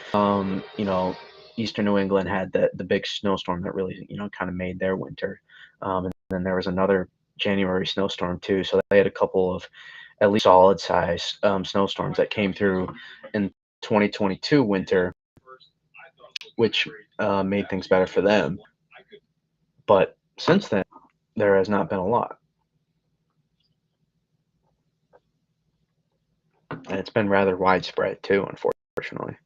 Eastern New England had the big snowstorm that really, kind of made their winter. And then there was another January snowstorm too. So they had a couple of at least solid size snowstorms that came through in 2022 winter, which made things better for them. But since then, there has not been a lot. And it's been rather widespread too, unfortunately.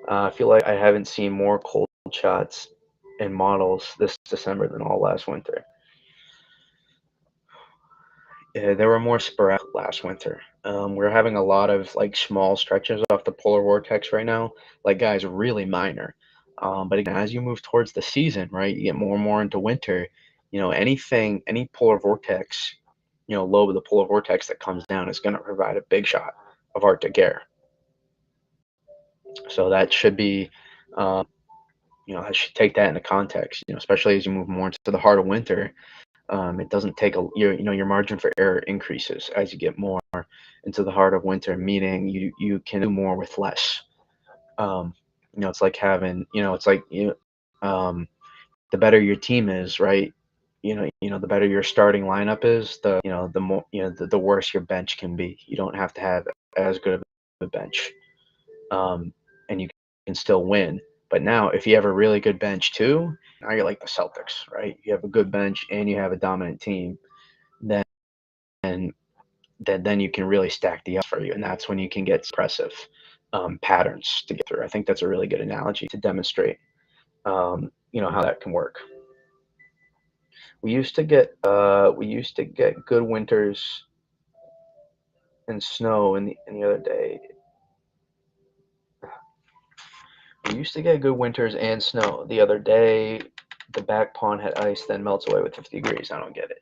I feel like I haven't seen more cold shots in models this December than all last winter. There were more sporadic last winter. We're having a lot of like small stretches off the polar vortex right now, like guys, really minor. But again, as you move towards the season, right, you get more and more into winter. Any polar vortex, lobe of the polar vortex that comes down is going to provide a big shot of Arctic air. So that should be, um, I should take that into context. Especially as you move more into the heart of winter. It doesn't take your margin for error increases as you get more into the heart of winter, meaning you can do more with less. Um, it's like having, it's like the better your team is, right? The better your starting lineup is, the more, the worse your bench can be. You don't have to have as good of a bench, and you can still win. But now, if you have a really good bench too, now you're like the Celtics, right? You have a good bench and you have a dominant team, then then you can really stack the odds for you, and that's when you can get impressive patterns to get through. I think that's a really good analogy to demonstrate, how that can work. We used to get good winters and snow, and the other day we used to get good winters and snow. The other day, the back pond had ice, then melts away with 50 degrees. I don't get it.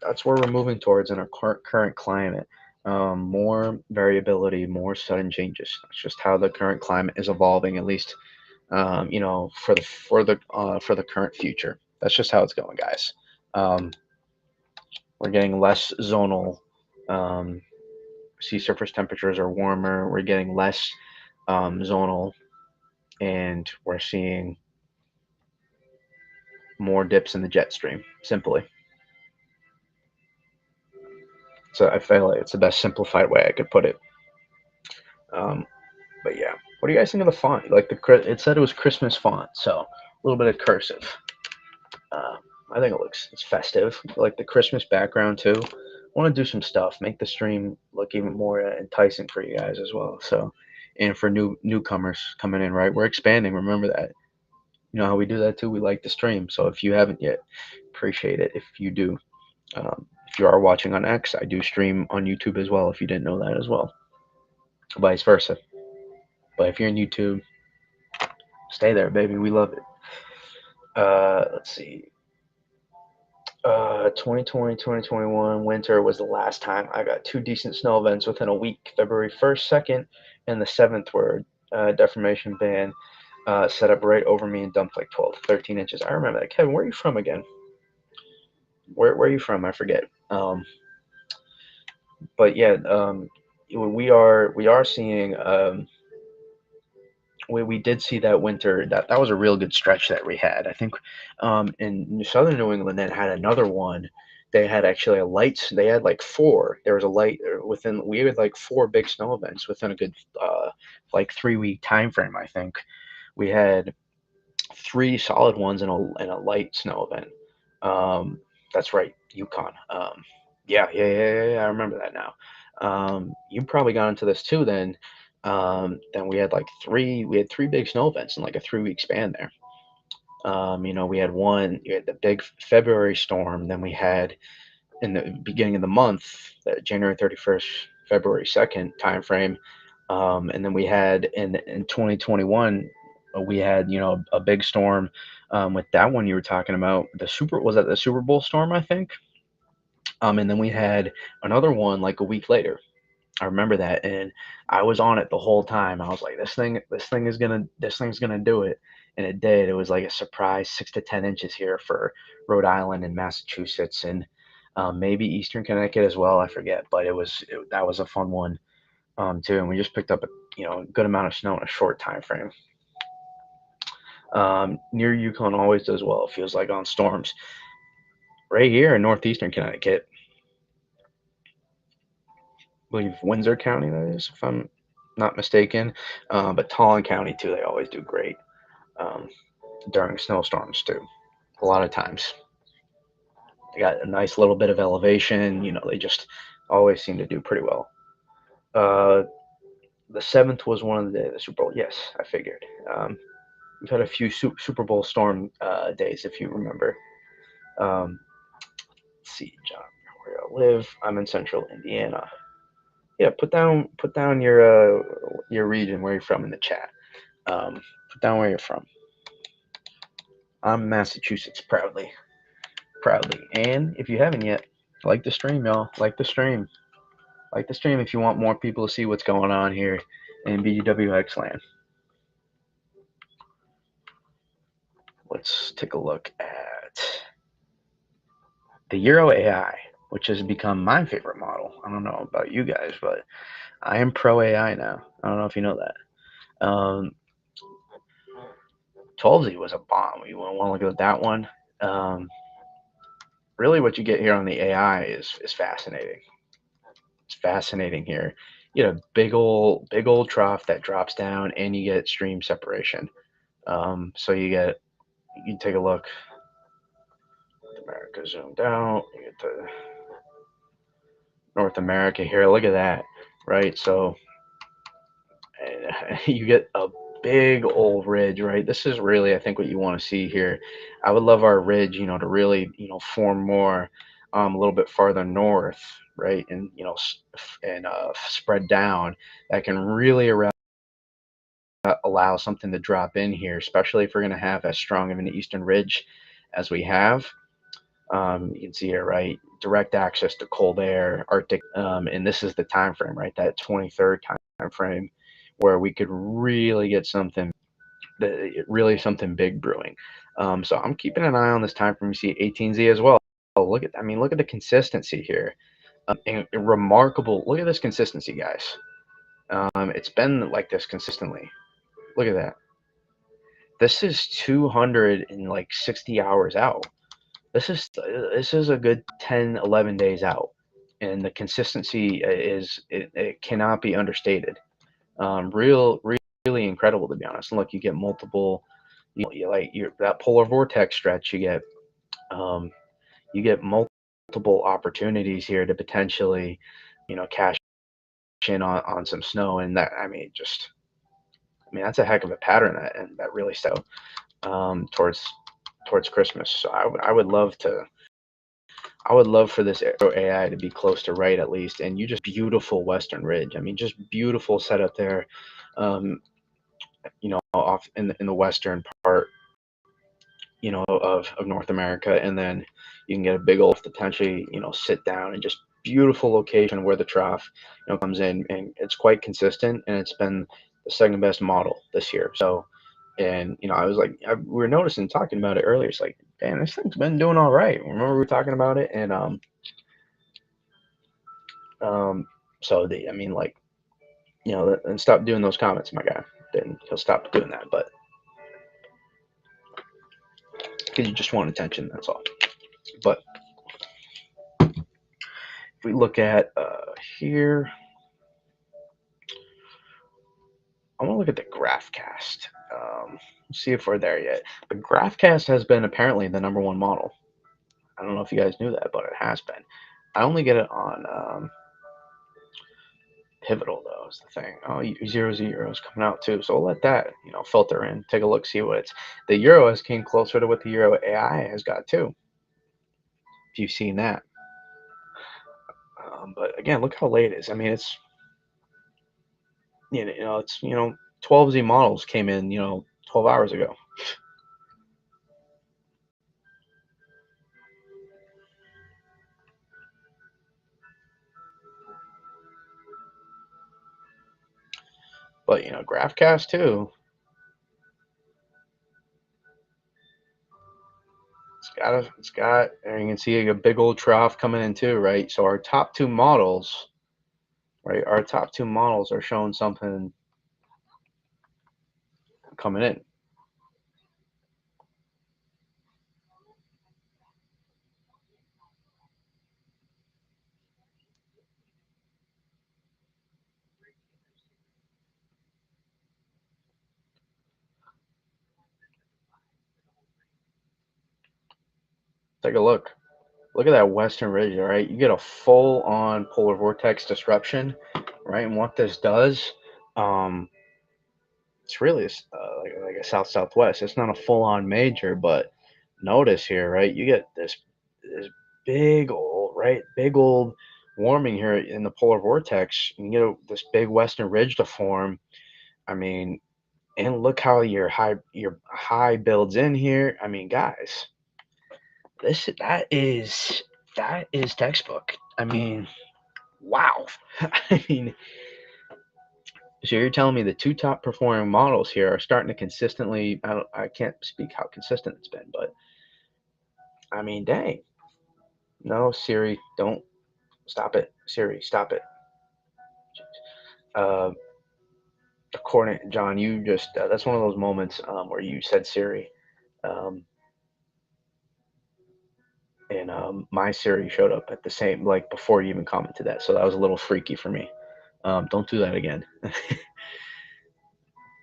That's where we're moving towards in our current climate. More variability, more sudden changes. That's just how the current climate is evolving, at least for the current future. That's just how it's going, guys. Um, we're getting less zonal. Um, Sea surface temperatures are warmer. We're getting less zonal, and we're seeing more dips in the jet stream. Simply, so I feel like it's the best simplified way I could put it. Um, but yeah, what do you guys think of the font? Like it said it was Christmas font, so a little bit of cursive. Uh, I think it's festive. Like the Christmas background too. I want to do some stuff, make the stream look even more enticing for you guys as well. So, and for newcomers coming in, right? We're expanding. Remember that. You know how we do that too. We like the stream. So if you haven't yet, appreciate it if you do. If you are watching on X, I do stream on YouTube as well. If you didn't know that as well, vice versa. But if you're in YouTube, stay there, baby. We love it. Let's see. 2020, 2021 winter was the last time I got two decent snow events within a week. February 1st, 2nd, and the 7th were deformation band set up right over me and dumped like 12 to 13 inches. I remember that. Kevin, where are you from again? Where are you from? I forget. But yeah, we are seeing we did see that winter. That was a real good stretch that we had. I think in southern New England they had another one. They had actually a light. They had like four. There was a light within. We had like four big snow events within a good like 3 week time frame. I think we had three solid ones and a light snow event. Um, that's right, Yukon. Yeah. I remember that now. You probably got into this too. Then we had three big snow events in like a 3 week span there. We had the big February storm. Then we had in the beginning of the month, the January 31st, February 2nd time frame. And then we had in 2021, we had a big storm with that one you were talking about. Was that the Super Bowl storm, I think. And then we had another one like a week later. I remember that, and I was on it the whole time. I was like, this thing's gonna do it, and it did. It was like a surprise 6 to 10 inches here for Rhode Island and Massachusetts, and maybe Eastern Connecticut as well. I forget, but that was a fun one too. And we just picked up a good amount of snow in a short time frame. Near Yukon always does well. It feels like on storms right here in northeastern Connecticut. I believe Windsor County, that is, if I'm not mistaken. But Talon County too, they always do great um, during snowstorms too. A lot of times they got a nice little bit of elevation. They just always seem to do pretty well. Uh, the 7th was one of the Super Bowl. Yes, I figured. We've had a few Super Bowl storm days, if you remember. Um, let's see, John. where I live. I'm in central Indiana. Yeah, put down your region where you're from in the chat. Put down where you're from. I'm Massachusetts, proudly. And if you haven't yet, like the stream, y'all. Like the stream. Like the stream if you want more people to see what's going on here in BGWX land. Let's take a look at the Euro AI, which has become my favorite model. I don't know about you guys, but I am pro AI now. I don't know if you know that. 12Z was a bomb. You want to look at that one? Really, what you get here on the AI is fascinating. It's fascinating here. You get a big old trough that drops down, and you get stream separation. So you take a look. America zoomed out. You get the North America here. Look at that, right? So you get a big old ridge, right? This is really, I think, what you want to see here. I would love our ridge, to really, form more, a little bit farther north, right, and spread down. That can really allow something to drop in here, especially if we're going to have as strong of an eastern ridge as we have. You can see here, right, direct access to cold air, Arctic, and this is the time frame, right, that 23rd time frame, where we could really get something big brewing. So I'm keeping an eye on this time frame. You see 18Z as well. Oh, look at the consistency here. And remarkable. Look at this consistency, guys. It's been like this consistently. Look at that. This is 260 hours out. This is a good 10, 11 days out, and the consistency it cannot be understated. Really incredible, to be honest. And look, you get multiple, that polar vortex stretch. You get multiple opportunities here to potentially, cash in on some snow, and that that's a heck of a pattern that really set towards Christmas. So I would love for this Aero AI to be close to right at least, and you just beautiful Western Ridge. Just beautiful setup there. Off in the western part, of North America, and then you can get a big old potentially, sit down and just beautiful location where the trough, comes in, and it's quite consistent, and it's been the second best model this year. So, and I was like, we were noticing talking about it earlier. It's like, damn, this thing's been doing all right. Remember we were talking about it, and so and stop doing those comments, my guy. Then he'll stop doing that, but because you just want attention, that's all. But if we look at here, I want to look at the Graphcast. See if we're there yet. But Graphcast has been apparently the #1 model. I don't know if you guys knew that, but it has been. I only get it on Pivotal, though, is the thing. Oh, 0Z is coming out too, so we'll let that filter in. Take a look, see what it's. The Euro has came closer to what the Euro AI has got too. If you've seen that. But again, look how late it is. It's it's 12Z models came in 12 hours ago. But Graphcast too. It's got, and you can see a big old trough coming in too, right? So our top two models, right? Our top two models are showing something coming in. Take a look. Look at that western ridge, all right? You get a full-on polar vortex disruption, right? And what this does, it's really like a south-southwest. It's not a full-on major, but notice here, right? You get this big old right? Big old warming here in the polar vortex. You know, this big western ridge to form. I mean, and look how your high builds in here. I mean, guys, this that is textbook. I mean, wow. I mean, so you're telling me the two top performing models here are starting to consistently. I can't speak how consistent it's been, but I mean, dang. No, Siri, don't stop it. Siri, stop it. Uh, according John, you just that's one of those moments where you said Siri, um, and my Siri showed up at the same like before you even commented that, so that was a little freaky for me. Don't do that again.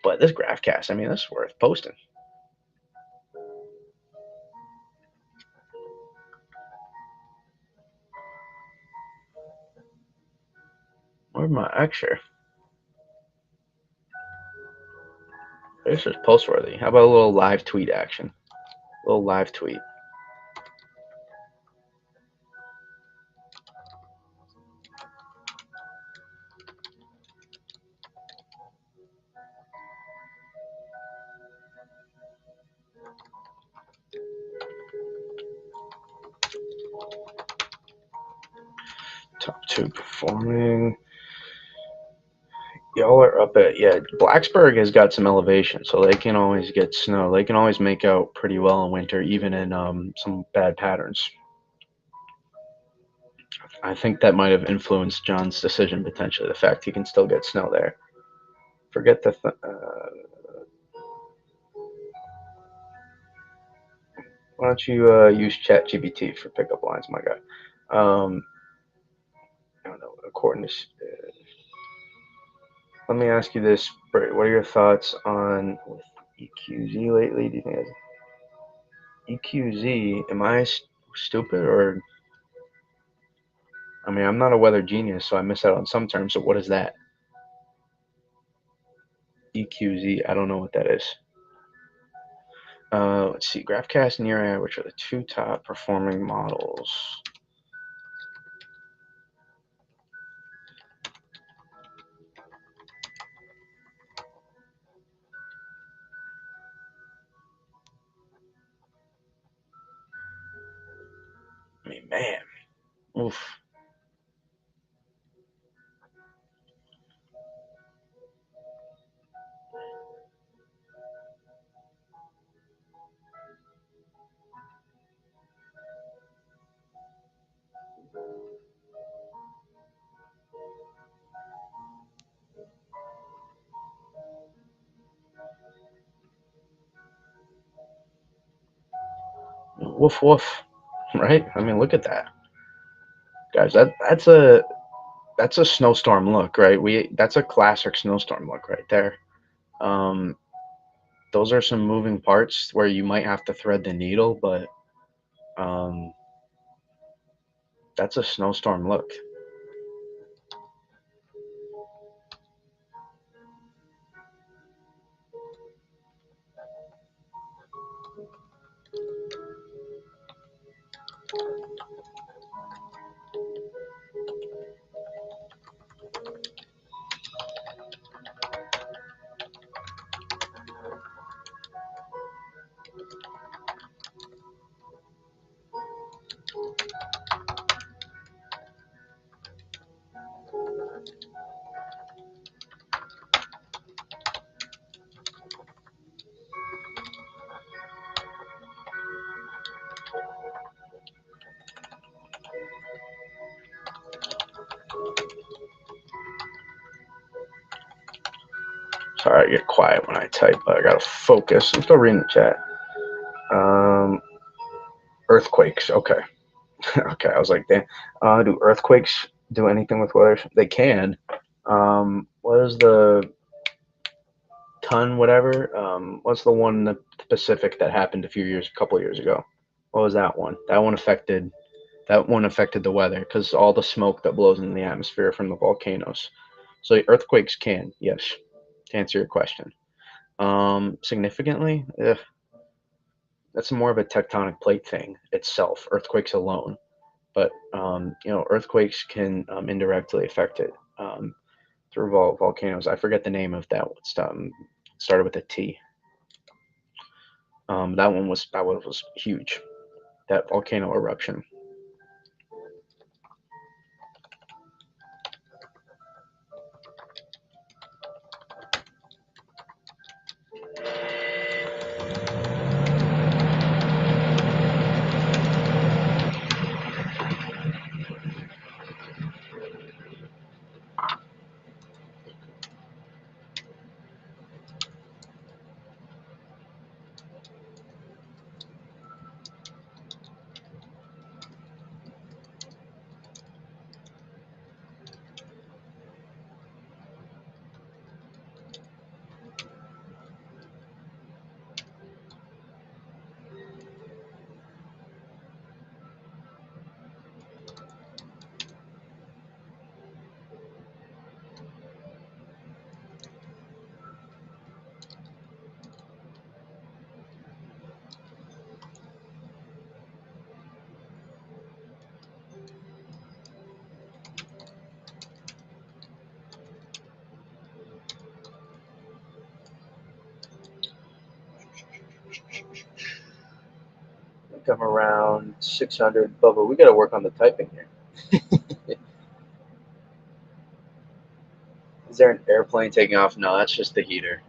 But this Graphcast, I mean, this is worth posting. Where's my extra? This is post worthy. How about a little live tweet action? A little live tweet. Top two performing. Y'all are up at, yeah. Blacksburg has got some elevation, so they can always get snow. They can always make out pretty well in winter, even in some bad patterns. I think that might have influenced John's decision potentially. The fact he can still get snow there. Forget why don't you use ChatGPT for pickup lines, my guy? I don't know. According to, let me ask you this, Bert. What are your thoughts on with EQZ lately? Do you think it's EQZ? Am I stupid or? I mean, I'm not a weather genius, so I miss out on some terms. So what is that? EQZ. I don't know what that is. Let's see. Graphcast and youre, which are the two top performing models. I mean, man. Oof. Woof woof. Right? I mean, look at that, guys. That's a snowstorm look, right? We That's a classic snowstorm look right there. Um, those are some moving parts where you might have to thread the needle, but um, that's a snowstorm look. Sorry, I get quiet when I type, but I gotta focus. I'm still reading the chat. Um, earthquakes. Okay. Okay. I was like, damn. Do earthquakes do anything with weather? They can. What is the ton, whatever? What's the one in the Pacific that happened a couple of years ago? What was that one? That one affected the weather because all the smoke that blows in the atmosphere from the volcanoes. So earthquakes can, yes, to answer your question. Significantly, that's more of a tectonic plate thing itself. Earthquakes alone. but earthquakes can indirectly affect it through volcanoes. I forget the name of that one. Started with a T. That one was huge. That volcano eruption. I think I'm around 600. Bubba, we got to work on the typing here. Is there an airplane taking off? No, that's just the heater.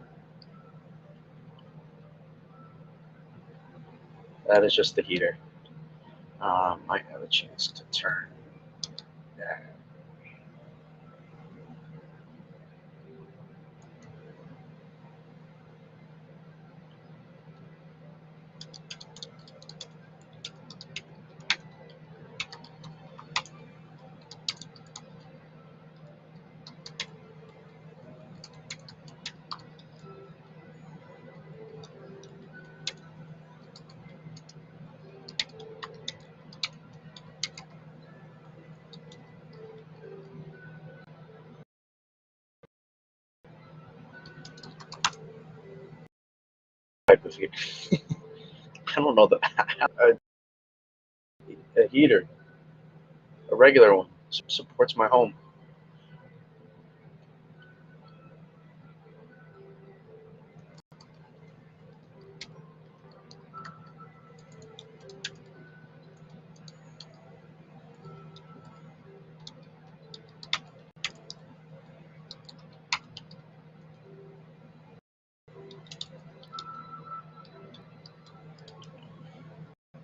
That is just the heater. Might have a chance to turn that. Type of heater. I don't know a heater, a regular one, supports my home.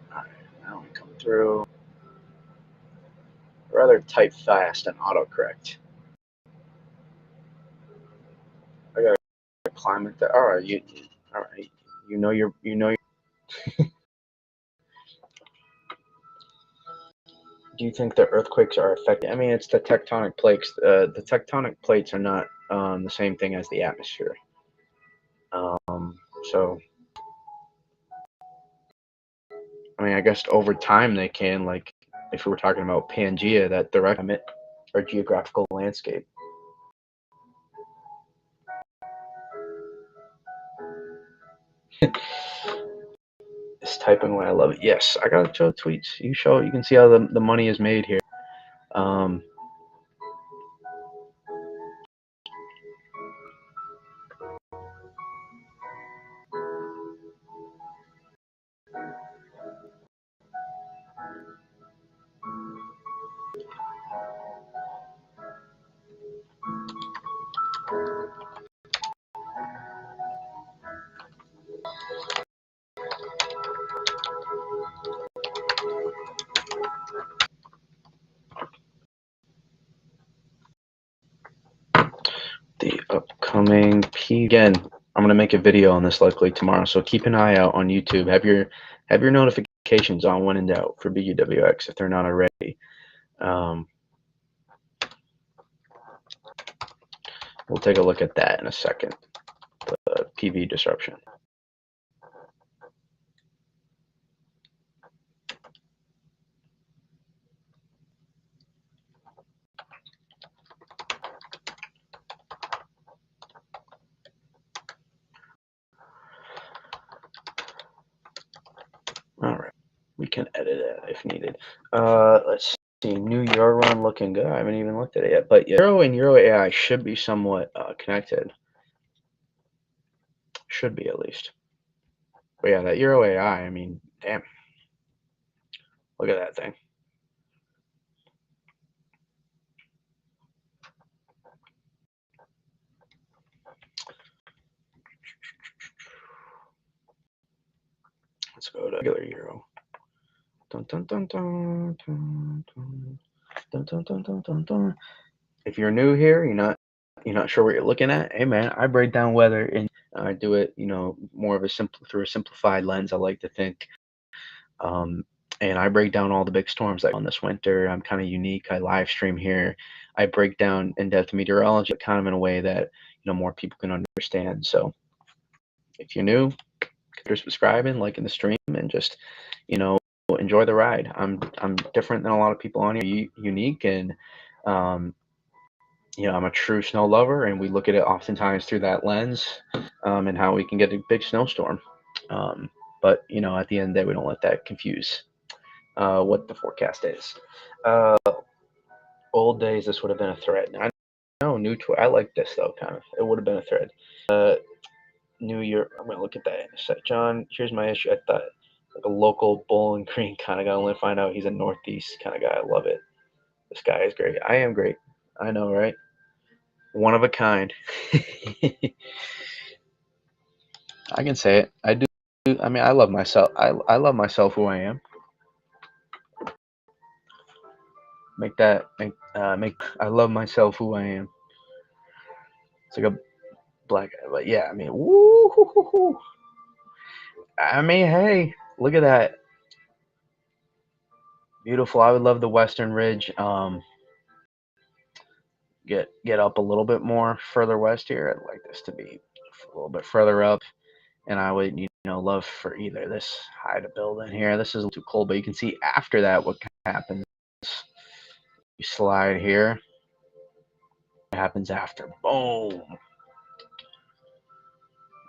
Alright, now we come through. Rather type fast and autocorrect. I gotta climb it there. Alright, you know your. Do you think the earthquakes are affecting? I mean, it's the tectonic plates. The tectonic plates are not the same thing as the atmosphere. So, I mean, I guess over time they can, like, if we were talking about Pangea, that direct emit or geographical landscape. It's typing when I love it. Yes, I gotta show tweets. You can see how the money is made here. Um, the upcoming P again. I'm gonna make a video on this likely tomorrow, so keep an eye out on YouTube. Have your notifications on when in doubt for BUWX if they're not already. We'll take a look at that in a second. The PV disruption. All right, we can edit it if needed. Let's see. New Euro run looking good. I haven't even looked at it yet, but yeah, Euro and Euro AI should be somewhat connected. Should be at least. But yeah, that Euro AI. I mean, damn. Look at that thing. Let's go to regular Euro. Dun, dun, dun, dun, dun, dun, dun, dun, dun, dun, dun, dun. If you're new here, you're not sure what you're looking at. Hey man, I break down weather and I do it, more of a through a simplified lens. I like to think, um, and I break down all the big storms like on this winter. I'm kind of unique. I live stream here. I break down in-depth meteorology, but kind of in a way that more people can understand. So if you're new, consider subscribing, liking the stream, and just you know enjoy the ride. I'm different than a lot of people on here. Unique and um, I'm a true snow lover, and we look at it oftentimes through that lens, and how we can get a big snowstorm. But at the end of the day, we don't let that confuse what the forecast is. Uh, Old days, this would have been a thread. I know new to I like this though, kind of. It would have been a thread. New Year. I'm gonna look at that in a sec. John, here's my issue. I thought like a local Bowling Green kind of guy. Only find out he's a Northeast kind of guy. I love it. This guy is great. I am great. I know, right? One of a kind. I can say it. I do. I mean, I love myself. I love myself who I am. Make. I love myself who I am. It's like a black guy, but yeah. I mean, woo. I mean, hey, look at that. Beautiful. I would love the Western Ridge. Get up a little bit more further west here. I'd like this to be a little bit further up, and I would love for either this high to build in here. This is a little too cold, but you can see after that what happens. You slide here. What happens after? Boom.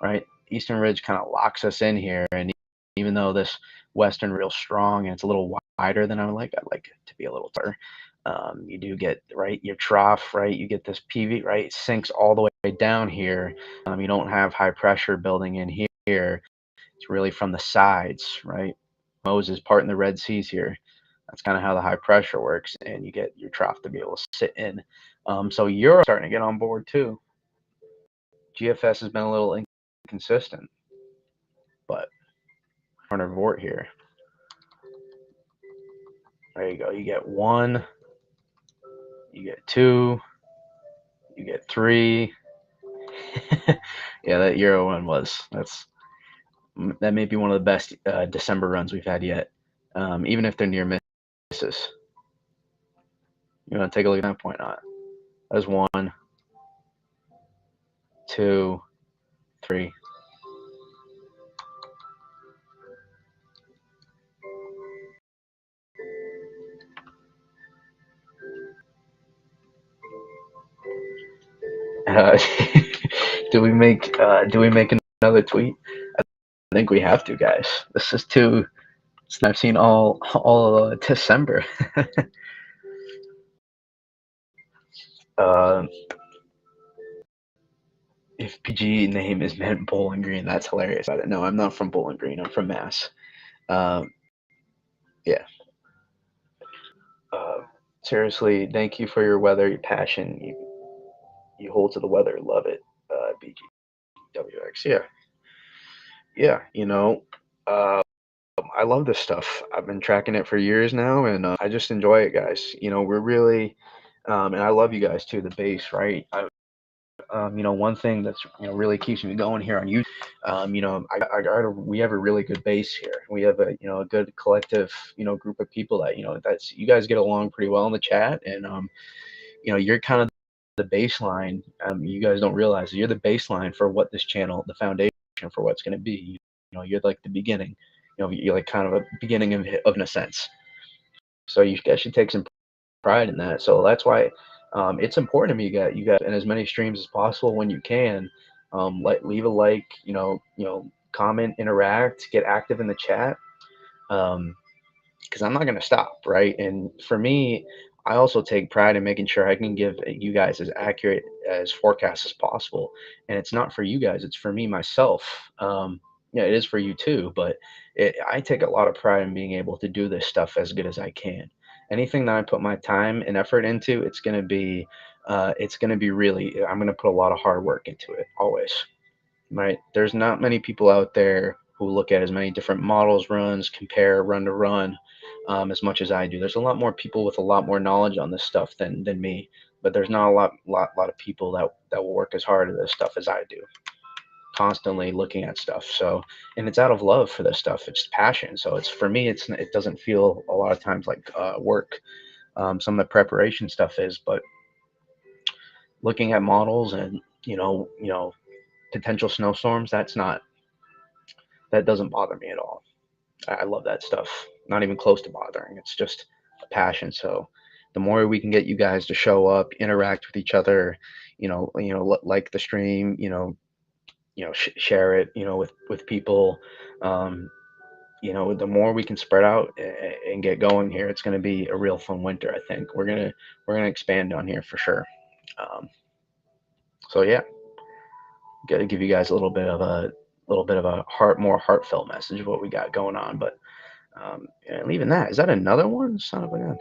Right. Eastern Ridge kind of locks us in here, and even though this Western real strong and it's a little wider than I'd like it to be a little tighter. You do get right your trough, right? You get this PV, right? It sinks all the way down here. You don't have high pressure building in here. It's really from the sides, right? Moses parting the Red Seas here. That's kind of how the high pressure works, and you get your trough to be able to sit in. So Europe starting to get on board too. GFS has been a little inconsistent, but under Vort here. There you go. You get 1, you get 2, you get 3. Yeah, that Euro one that may be one of the best December runs we've had yet. Even if they're near misses. You want to take a look at that point on it. That was 1, 2, 3. Uh, do we make another tweet? I think we have to, guys. This is too. I've seen all December. If PG name is meant Bowling Green, that's hilarious. I don't know. I'm not from Bowling Green. I'm from Mass. Yeah. Seriously, thank you for your weather, your passion. You hold to the weather. Love it. BGWX. Yeah. Yeah. I love this stuff. I've been tracking it for years now, and I just enjoy it, guys. We're really, and I love you guys too. The base, right? One thing that's really keeps me going here on YouTube. We have a really good base here. We have a good collective group of people that that's you guys get along pretty well in the chat, and you're kind of the baseline. You guys don't realize you're the baseline for what this channel, the foundation for what's going to be. You're like the beginning. You're like kind of a beginning of in a sense. So you guys should take some pride in that. So that's why it's important to me. You got in as many streams as possible when you can. Leave a like. Comment, interact, get active in the chat. because I'm not going to stop, right? And for me, I also take pride in making sure I can give you guys as accurate as forecasts as possible. And it's not for you guys; it's for me myself. Yeah, it is for you too, but I take a lot of pride in being able to do this stuff as good as I can. Anything that I put my time and effort into, it's gonna be really. I'm gonna put a lot of hard work into it always. Right? There's not many people out there who look at as many different models, runs, compare run to run, as much as I do. There's a lot more people with a lot more knowledge on this stuff than me, but there's not a lot of people that will work as hard at this stuff as I do. Constantly looking at stuff. So, and it's out of love for this stuff. It's passion. So it's for me. It doesn't feel a lot of times like work. Some of the preparation stuff is, but looking at models and potential snowstorms, that doesn't bother me at all. I love that stuff. Not even close to bothering. It's just a passion. So the more we can get you guys to show up, interact with each other, like the stream, share it, with people. Um, the more we can spread out and get going here, it's going to be a real fun winter. I think we're gonna expand on here for sure. Um, so yeah, got to give you guys a little bit of a more heartfelt message of what we got going on. But and leaving that, is that another one? Son of a gun!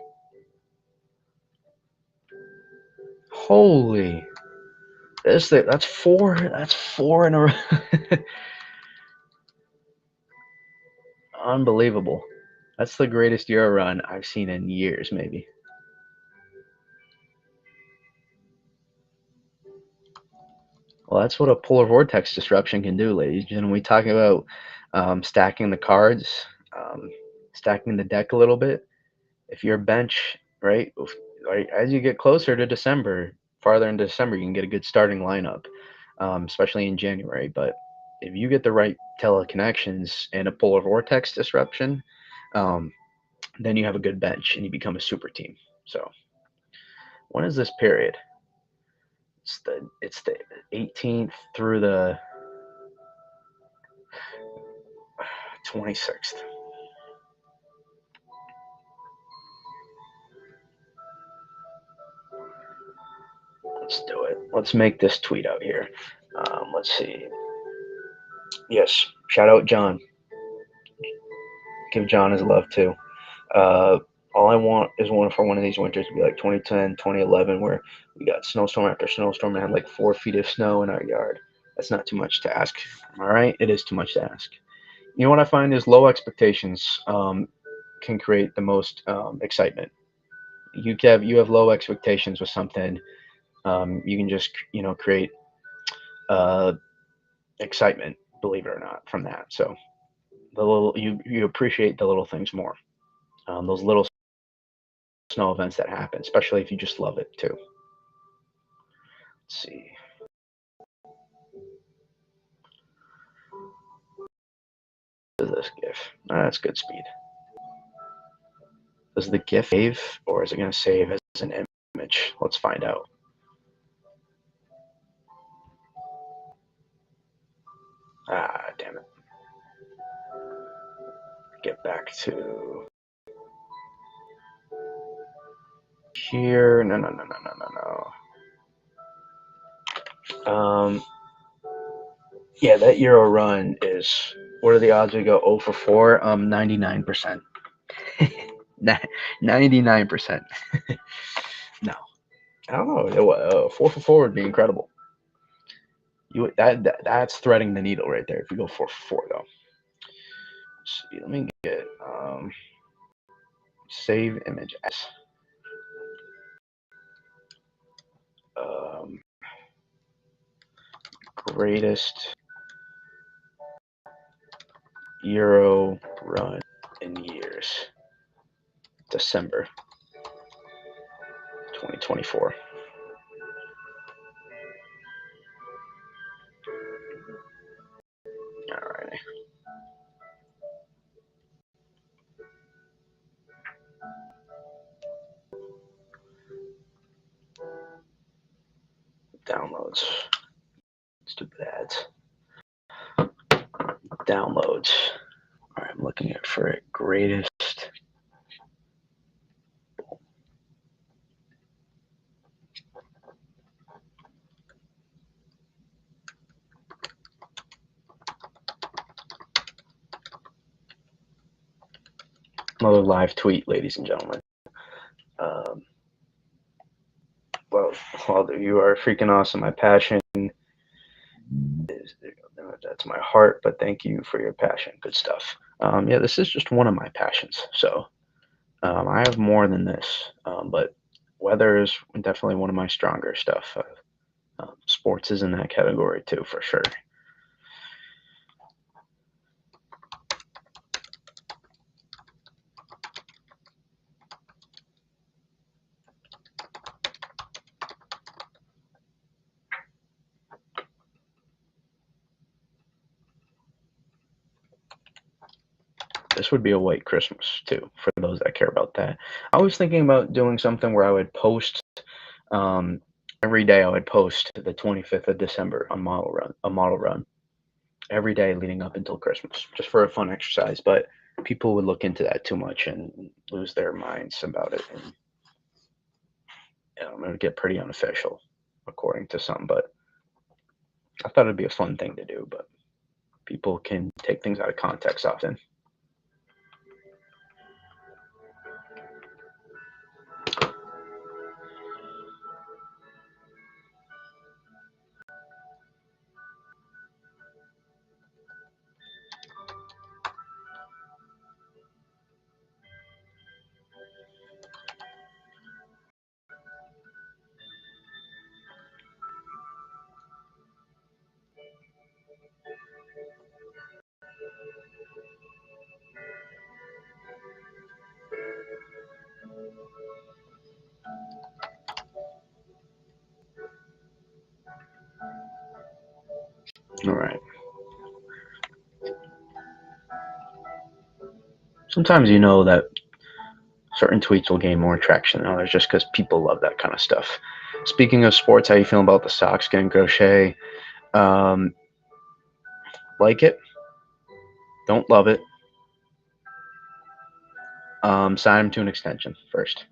Holy, that's four. That's four in a row. Unbelievable. That's the greatest Euro run I've seen in years, maybe. Well, that's what a polar vortex disruption can do, ladies and gentlemen. We talk about stacking the cards, um, stacking the deck a little bit. If your bench, right, as you get closer to December, farther into December, you can get a good starting lineup, especially in January. But if you get the right teleconnections and a polar vortex disruption, um, then you have a good bench and you become a super team. So when is this period? It's the 18th through the 26th. Let's do it. Let's make this tweet out here. Let's see. Yes, shout out John. Give John his love too. Uh, all I want is one of these winters to be like 2010, 2011, where we got snowstorm after snowstorm and had like 4 feet of snow in our yard. That's not too much to ask. All right, it is too much to ask. You know what I find is low expectations can create the most excitement. You have low expectations with something, you can just create uh, excitement, believe it or not, from that. So you appreciate the little things more. Those little snow events that happen, especially if you just love it too. Let's see. What is this GIF? That's good speed. Does the GIF save, or is it going to save as an image? Let's find out. Ah, damn it. Get back to here. No, no, no, no, no, no, no. Yeah, that Euro run is. What are the odds we go 0 for 4? 99%. 99%. No, I don't know. 4 for 4 would be incredible. That's threading the needle right there. If we go 4 for 4, though. Let's see, let me get save image as um, greatest Euro run in years. December 2024. All right. Downloads. Stupid ads. Downloads. All right, I'm looking at for it. Greatest Another live tweet, ladies and gentlemen. Um, well, while you are freaking awesome, my passion is that's my heart, but thank you for your passion. Good stuff. Yeah, this is just one of my passions. So I have more than this, but weather is definitely one of my stronger stuff. Sports is in that category too, for sure. This would be a white Christmas too, for those that care about that. I was thinking about doing something where I would post um, every day. I would post the 25th of December on a model run every day leading up until Christmas, just for a fun exercise. But people would look into that too much and lose their minds about it, and it would get pretty unofficial, according to some. But I thought it'd be a fun thing to do. But people can take things out of context often. All right. Sometimes you know that certain tweets will gain more traction than others just because people love that kind of stuff. Speaking of sports, how you feeling about the Sox getting Crochet? Um, like it? Don't love it. Sign him to an extension first.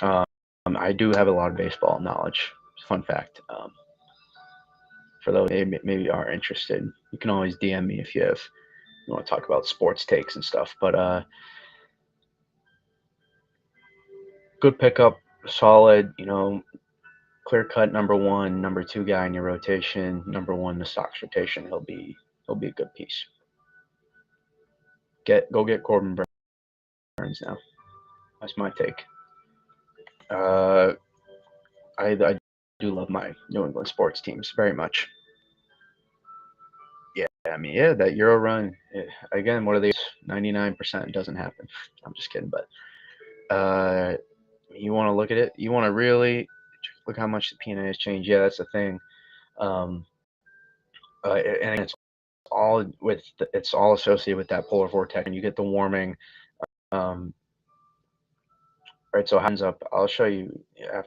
Um, I do have a lot of baseball knowledge. Fun fact. For those who maybe are interested, you can always DM me if you want to talk about sports takes and stuff. But good pickup, solid. Clear cut number one, number two guy in your rotation. Number one, the Sox rotation. He'll be a good piece. Go get Corbin Burns now. That's my take. Uh, I do love my New England sports teams very much. Yeah, I mean, yeah, that Euro run again. What are they? 99% doesn't happen. I'm just kidding, but you want to look at it. You want to really look how much the PNA has changed. Yeah, that's the thing. Um, and it's all associated with that polar vortex, and you get the warming. Um, right, so it happens up. I'll show you. Yeah,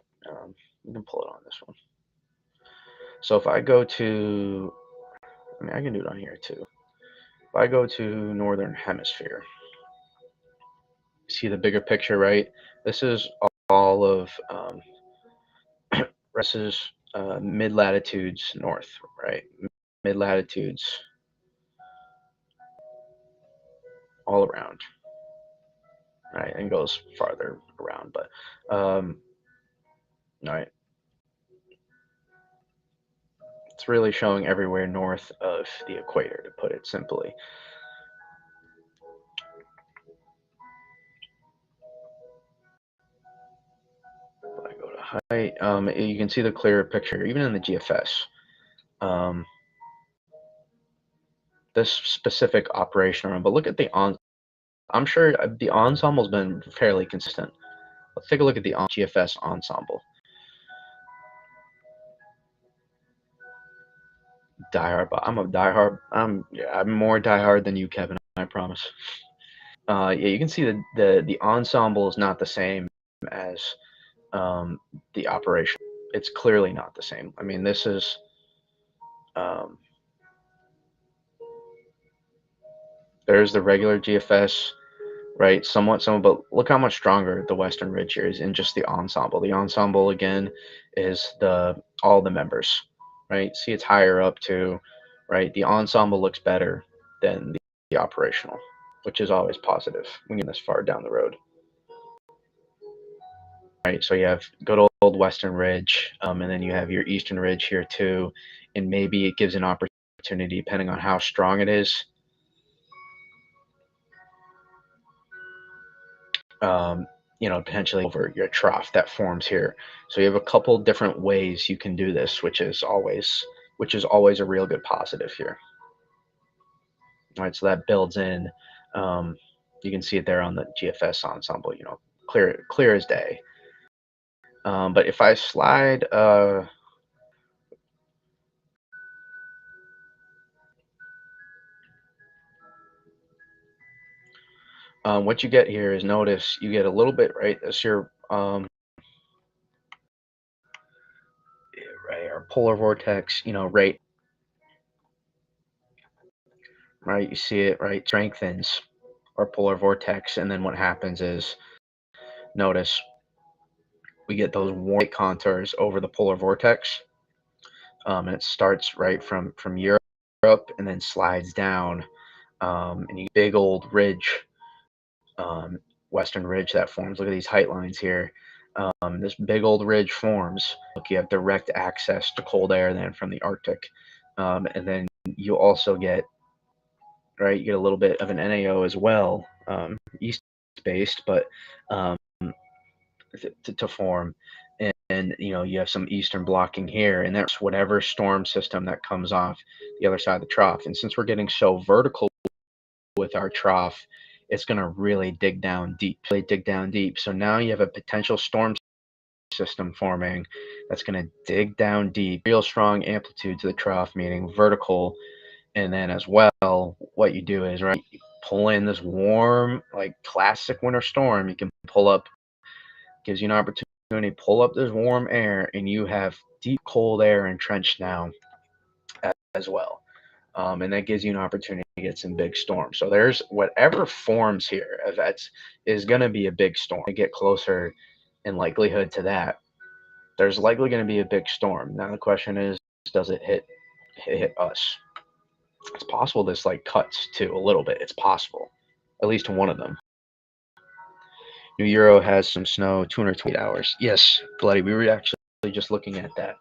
you can pull it on this one. So if I go to, I mean, I can do it on here too. If I go to northern hemisphere, see the bigger picture, right? This is all of this is mid latitudes north, right? Mid latitudes all around, right? And goes farther around, but all right, it's really showing everywhere north of the equator, to put it simply. If I go to height, you can see the clearer picture, even in the GFS. Um, this specific operation run, but look at the on. I'm sure the ensemble's been fairly consistent. Let's take a look at the GFS ensemble. Diehard, but I'm a diehard. I'm more diehard than you, Kevin. I promise. Yeah, you can see the ensemble is not the same as the operation. It's clearly not the same. I mean, this is um, there's the regular GFS, right? Somewhat, but look how much stronger the Western Ridge here is in just the ensemble. The ensemble again is the all the members, right? See, it's higher up too, right? The ensemble looks better than the operational. which is always positive when you're this far down the road. Right, so you have good old Western Ridge, and then you have your Eastern Ridge here too, and maybe it gives an opportunity, depending on how strong it is, potentially over your trough that forms here. So you have a couple different ways you can do this, which is always a real good positive here. All right, so that builds in. You can see it there on the GFS Ensemble, clear as day. But if I slide, what you get here is, notice you get a little bit, right? That's your right, our polar vortex, right. You see it, right? Strengthens our polar vortex, and then what happens is, notice we get those warm contours over the polar vortex, and it starts right from Europe and then slides down, and you big old ridge, Western Ridge that forms. Look at these height lines here. This big old ridge forms. Look, you have direct access to cold air then from the Arctic, and then you also get, right, you get a little bit of an NAO as well, east based, but to form. And you have some eastern blocking here, and that's whatever storm system that comes off the other side of the trough. And since we're getting so vertical with our trough, it's going to really dig down deep. So now you have a potential storm system forming that's going to dig down deep, real strong amplitude to the trough, meaning vertical. And then as well, what you do is, right, you pull in this warm, like classic winter storm. You can pull up, gives you an opportunity to pull up this warm air, and you have deep cold air entrenched now as well. And that gives you an opportunity to get some big storms. So there's whatever forms here, that is going to be a big storm. To get closer in likelihood to that, there's likely going to be a big storm. Now the question is, does it hit us? It's possible this like cuts too a little bit. It's possible, at least one of them. New Euro has some snow, 228 hours. Yes, bloody. We were actually just looking at that.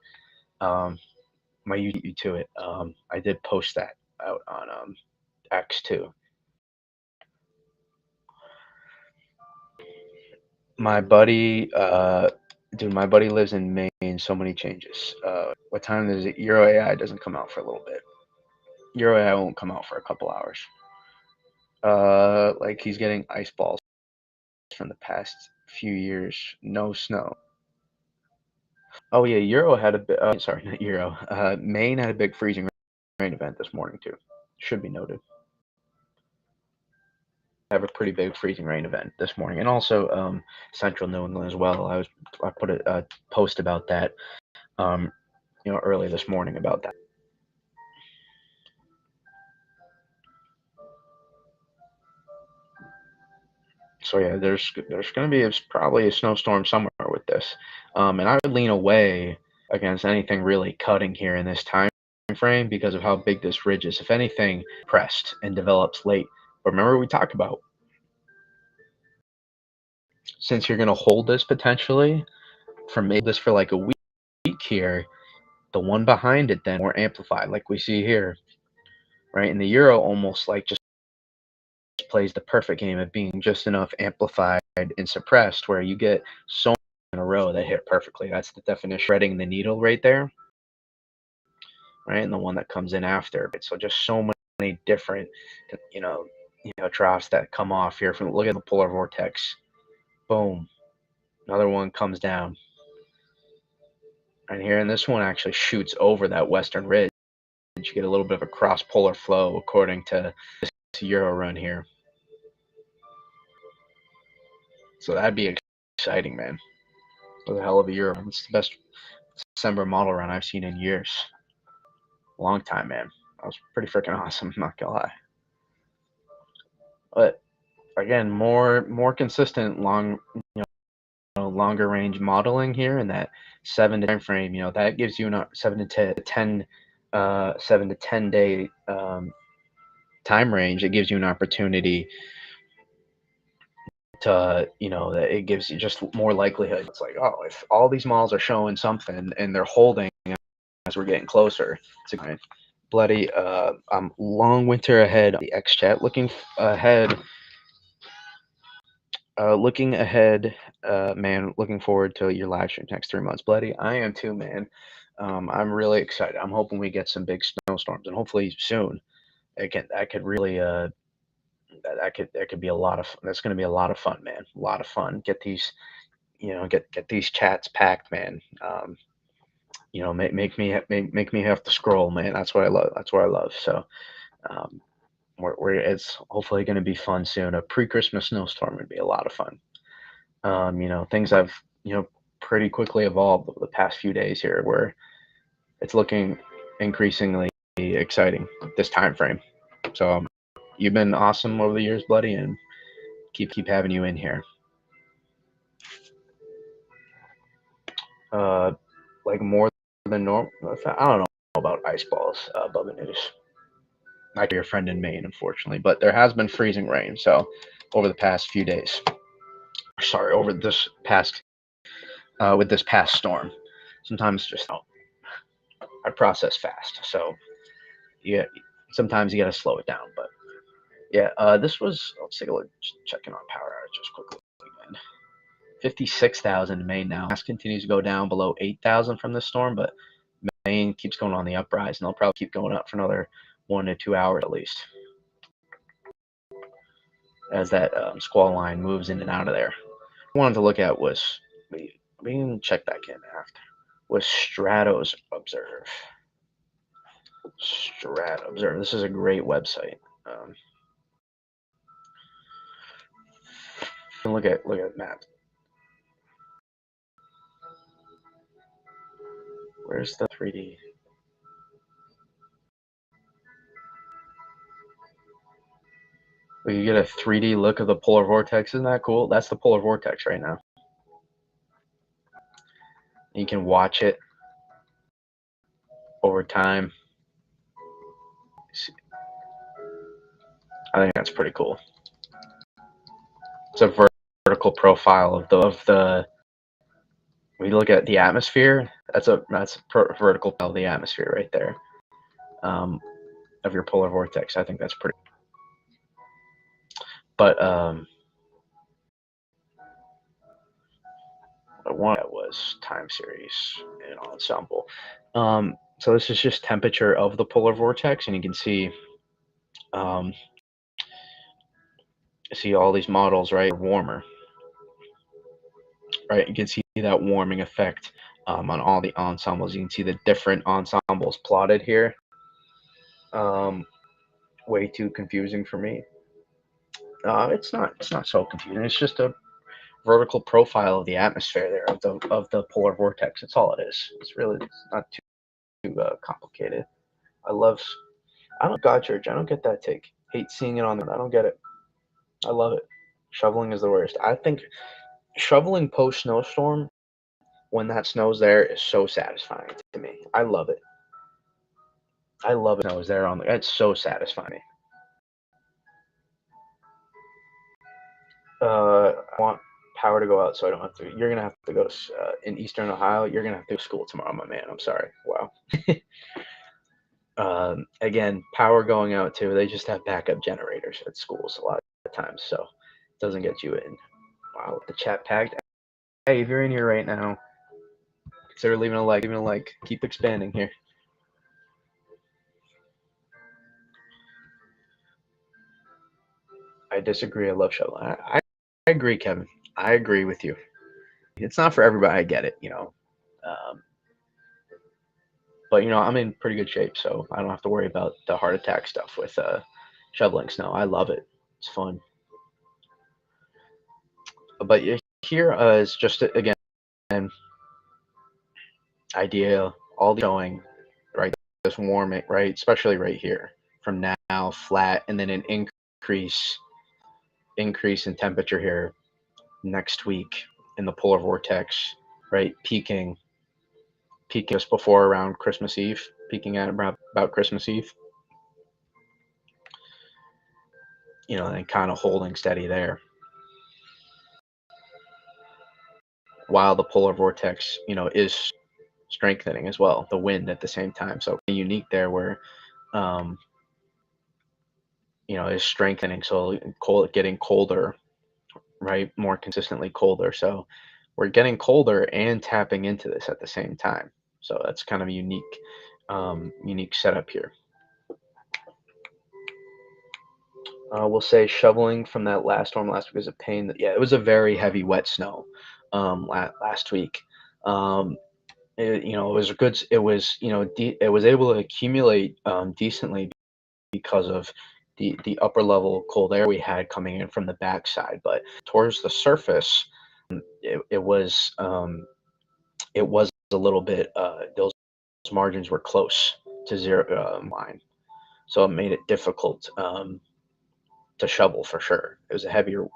My you to it. I did post that out on X too. My buddy, my buddy lives in Maine. So many changes. What time is it? Euro AI doesn't come out for a little bit. Euro AI won't come out for a couple hours. Like he's getting ice balls from the past few years. No snow. Oh yeah, Euro had a bit. Sorry, not Euro. Maine had a big freezing rain event this morning too. Should be noted. Have a pretty big freezing rain event this morning, and also central New England as well. I put a post about that, early this morning about that. So yeah, there's going to be probably a snowstorm somewhere with this, and I would lean away against anything really cutting here in this time frame because of how big this ridge is. If anything, pressed and develops late. But remember, we talked about, since you're going to hold this potentially for like a week here, the one behind it then more amplified, like we see here, right? And the Euro almost like just plays the perfect game of being just enough amplified and suppressed where you get so in a row that hit perfectly. That's the definition. Threading the needle right there, right? And the one that comes in after. So just so many different, troughs that come off here. From look at the polar vortex, boom, another one comes down. And here, and this one actually shoots over that western ridge. You get a little bit of a cross polar flow according to this Euro run here. So that'd be exciting, man. It was a hell of a Euro. It's the best December model run I've seen in years. Long time, man. That was pretty freaking awesome, I'm not gonna lie. But again, more consistent, longer range modeling here in that 7 to time frame. That gives you 7 to 10 day time range, it gives you an opportunity to, that it gives you just more likelihood. It's like, oh, if all these models are showing something and they're holding as we're getting closer, it's a good bloody long winter ahead. The X chat ahead, man. Looking forward to your live stream next 3 months, bloody. I am too, man. I'm really excited. I'm hoping we get some big snowstorms, and hopefully soon. That could really that could be a lot of fun. That's going to be a lot of fun, man. A lot of fun. Get these, get these chats packed, man. Make me have to scroll, man. That's what I love. That's what I love. So, um, it's hopefully going to be fun soon. A pre-Christmas snowstorm would be a lot of fun. Things have pretty quickly evolved over the past few days here, where it's looking increasingly exciting this time frame. So you've been awesome over the years, bloody, and keep having you in here. Like more than normal. I don't know about ice balls, Bubba News. Might be your friend in Maine, unfortunately, but there has been freezing rain. So over the past few days, sorry, over this past with this past storm, sometimes just I process fast, so yeah, sometimes you got to slow it down. But yeah, this was. Let's take a look. Checking on power hours just quickly again. 56,000 in Maine now. Mass continues to go down below 8,000 from this storm, but Maine keeps going on the uprise, and they'll probably keep going up for another 1 to 2 hours at least, as that squall line moves in and out of there. What I wanted to look at was we can check back in after was Stratos Observe. Strat Observe. This is a great website. Look at maps. Where's the 3D? We can get a 3D look of the polar vortex. Isn't that cool? That's the polar vortex right now. You can watch it over time. I think that's pretty cool. It's a vertical profile of the. When you look at the atmosphere, that's a vertical profile of the atmosphere right there, of your polar vortex. I think that's pretty. But one that was time series in Ensemble. So this is just temperature of the polar vortex, and you can see all these models, right, warmer, right? You can see that warming effect on all the ensembles. You can see the different ensembles plotted here. Way too confusing for me. It's not so confusing. It's just a vertical profile of the atmosphere there of the polar vortex. That's all it is. It's not too complicated. I don't God Church. I don't get that take. Hate seeing it on there. I don't get it. I love it. Shoveling is the worst. I think shoveling post snowstorm when that snow's there is so satisfying to me. I love it. I love it. Snow is there on the. It's so satisfying. I want power to go out so I don't have to. You're gonna have to go in Eastern Ohio. You're gonna have to go to school tomorrow, my man. I'm sorry. Wow. Again, power going out too. They just have backup generators at schools a lot of times, so it doesn't get you in. Wow, the chat packed. Hey, if you're in here right now, consider leaving a like. Keep expanding here. I disagree. I love shoveling. I agree, Kevin. I agree with you. It's not for everybody. I get it, but I'm in pretty good shape, so I don't have to worry about the heart attack stuff with shoveling snow. I love it. It's fun. But here is just again idea all showing right this warming right, especially right here from now flat and then an increase in temperature here next week in the polar vortex, right, peaking just before around Christmas Eve, peaking at about Christmas Eve. and kind of holding steady there while the polar vortex, is strengthening as well, the wind at the same time. So unique there where, um, is strengthening. So getting colder, right? More consistently colder. So we're getting colder and tapping into this at the same time. So that's kind of a unique setup here. We'll say shoveling from that last storm last week was a pain. Yeah, it was a very heavy wet snow last week. Um, it was good. It was it was able to accumulate decently because of the upper level cold air we had coming in from the backside. But towards the surface, it was a little bit. Those margins were close to zero line, so it made it difficult to shovel for sure. It was a heavier,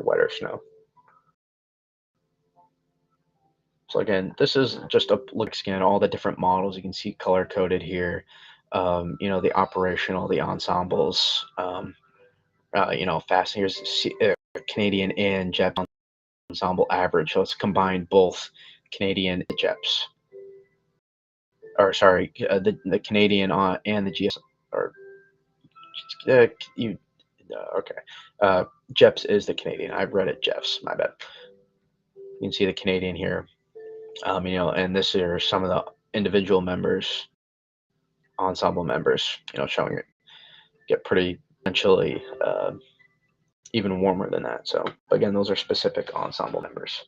wetter snow. So again, this is just a look scan, all the different models you can see color coded here. The operational, the ensembles, fast. Here's Canadian and Japanese ensemble average. So it's combined both Canadian JEPs, or sorry, the Canadian and the GS, or you, okay. JEPs is the Canadian. I've read it Jeffs. My bad. You can see the Canadian here. And this are some of the individual members, ensemble members, showing it get pretty potentially even warmer than that. So again, those are specific ensemble members.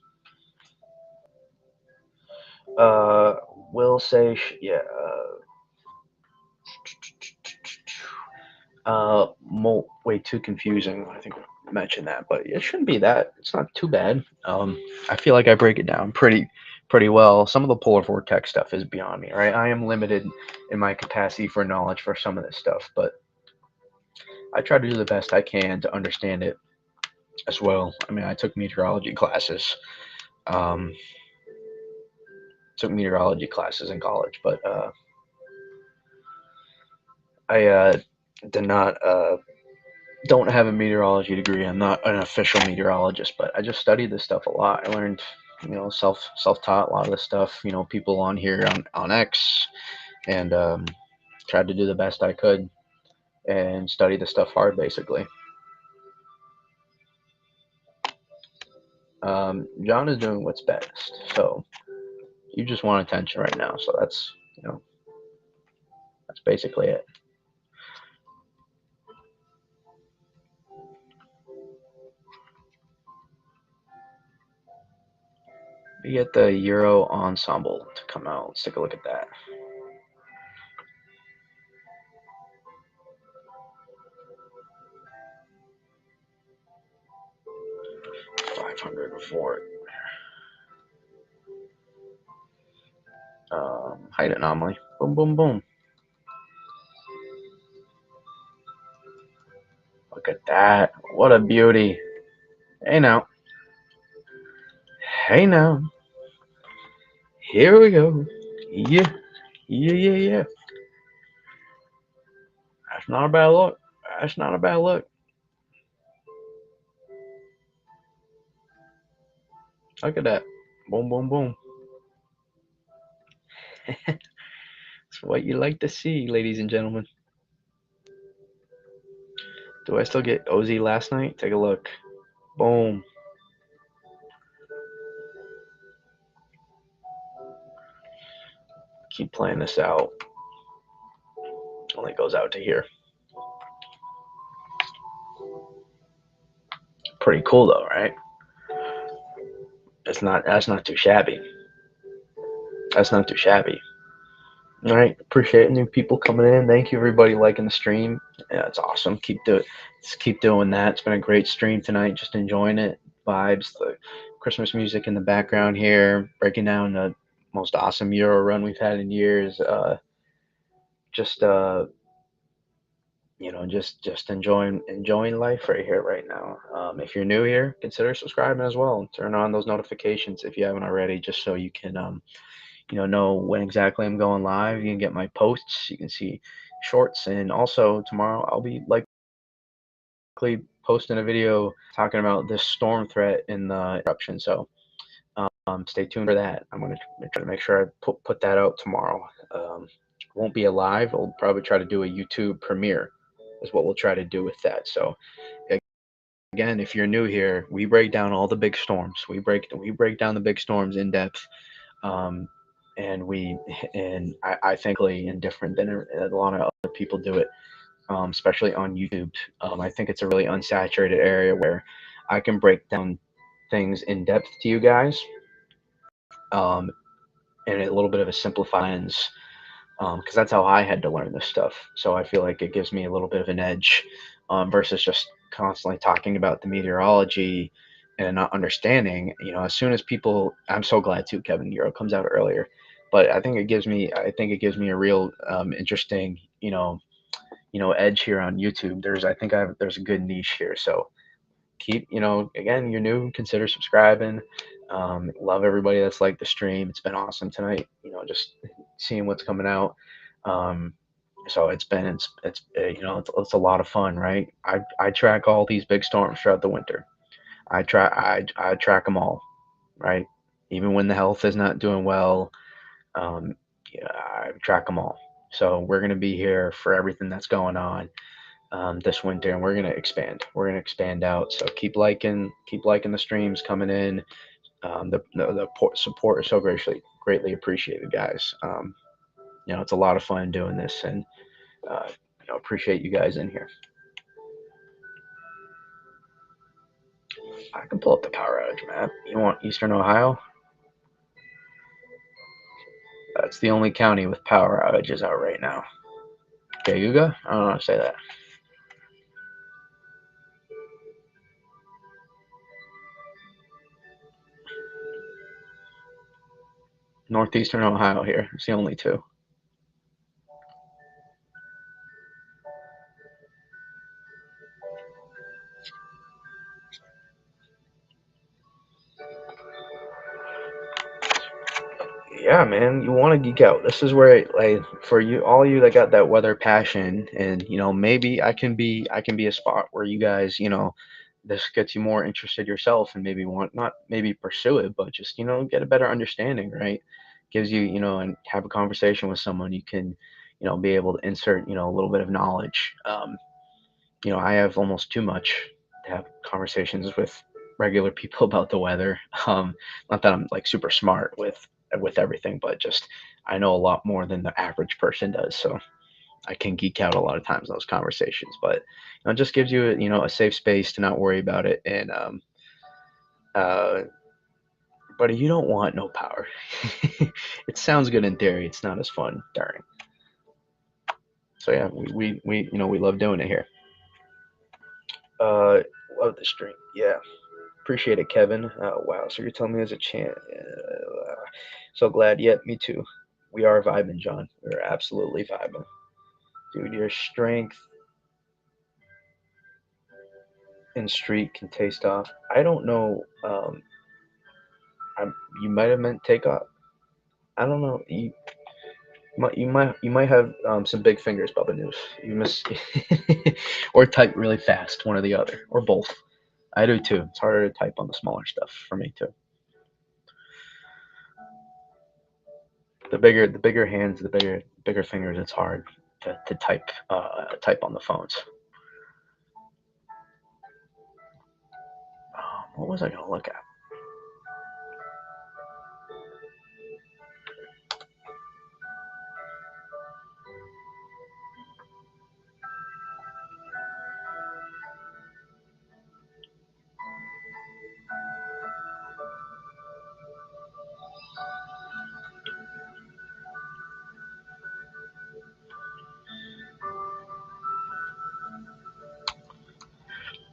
Uh, will say, yeah. Way too confusing. I think I mentioned that, but it shouldn't be that. It's not too bad. I feel like I break it down pretty well. Some of the polar vortex stuff is beyond me, right? I am limited in my capacity for knowledge for some of this stuff, but I try to do the best I can to understand it as well. I mean, I took meteorology classes. Um, took meteorology classes in college, but I did not don't have a meteorology degree. I'm not an official meteorologist, but I just studied this stuff a lot. I learned, self taught a lot of this stuff. People on here on X, and tried to do the best I could and study the stuff hard, basically. John is doing what's best, so you just want attention right now. So that's basically it. We get the Euro Ensemble to come out. Let's take a look at that. 500 Vort. Height anomaly. Boom, boom, boom. Look at that. What a beauty. Hey now. Hey now. Here we go. Yeah. Yeah, yeah, yeah. That's not a bad look. That's not a bad look. Look at that. Boom, boom, boom. It's what you like to see, ladies and gentlemen. Do I still get OZ last night? Take a look. Boom. Keep playing this out. Only goes out to here. Pretty cool though, right? That's not too shabby. That's not too shabby. All right, appreciate new people coming in. Thank you everybody liking the stream. Yeah, it's awesome. Keep doing that. It's been a great stream tonight. Just enjoying it. Vibes, the Christmas music in the background here, breaking down the most awesome Euro run we've had in years. Just just enjoying life right here, right now. If you're new here, consider subscribing as well. Turn on those notifications if you haven't already, just so you can know when exactly I'm going live. You can get my posts. You can see shorts, and also tomorrow I'll be likely quickly posting a video talking about this storm threat in the eruption. So stay tuned for that. I'm going to try to make sure I put that out tomorrow. Won't be a live. We'll probably try to do a YouTube premiere is what we'll try to do with that. So again, if you're new here, we break down all the big storms. We break down the big storms in depth. Um, and I think different than a lot of other people do it, especially on YouTube. I think it's a really unsaturated area where I can break down things in depth to you guys, um, in a little bit of a simplified lens, because that's how I had to learn this stuff. So I feel like it gives me a little bit of an edge, versus just constantly talking about the meteorology and not understanding. As soon as people, I'm so glad too, Kevin Euro comes out earlier, but I think it gives me a real interesting, edge here on YouTube. There's a good niche here. So keep, again, you're new, consider subscribing. Love everybody that's liked the stream. It's been awesome tonight, just seeing what's coming out. Um, so it's a lot of fun, right? I track all these big storms throughout the winter. I track them all, right? Even when the health is not doing well, um, yeah, I track them all. So we're gonna be here for everything that's going on, this winter, and we're gonna expand. We're gonna expand out. So keep liking the streams coming in. The support is so greatly appreciated, guys. It's a lot of fun doing this, and appreciate you guys in here. I can pull up the power outage map. You want Eastern Ohio? That's the only county with power outages out right now. Cayuga? I don't know how to say that. Northeastern Ohio here. It's the only two. Yeah, man, you want to geek out. This is where, like, for you, all you that got that weather passion, and maybe I can be a spot where you guys, this gets you more interested yourself, and maybe want, not maybe pursue it, but just get a better understanding, right? Gives you, and have a conversation with someone, you can, be able to insert, a little bit of knowledge. I have almost too much to have conversations with regular people about the weather. Not that I'm like super smart with everything, but just I know a lot more than the average person does. So I can geek out a lot of times in those conversations. But it just gives you a safe space to not worry about it. And uh, but you don't want no power. It sounds good in theory. It's not as fun during. So yeah, we love doing it here. Uh, love the stream. Yeah. Appreciate it, Kevin. Wow, so you're telling me there's a chance. So glad. Yep, me too. We are vibing, John. We're absolutely vibing. Dude, your strength and streak can taste off. I don't know. You might have meant take off. I don't know. You might have some big fingers, Bubba News. You miss or type really fast, one or the other, or both. I do too. It's harder to type on the smaller stuff for me too. The bigger hands, the bigger fingers. It's hard to type on the phones. What was I gonna look at?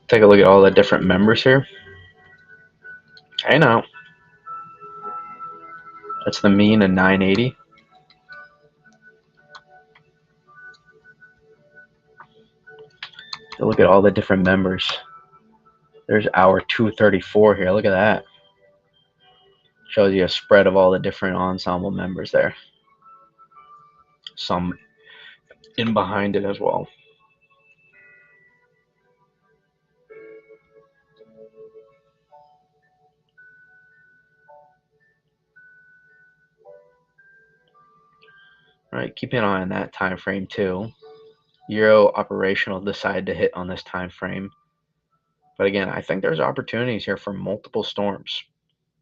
Take a look at all the different members here. I know. That's the mean of 980. Look at all the different members. There's hour 234 here. Look at that. Shows you a spread of all the different ensemble members there. Some in behind it as well. right? Keep an eye on that time frame too. Euro operational decide to hit on this time frame. But again, I think there's opportunities here for multiple storms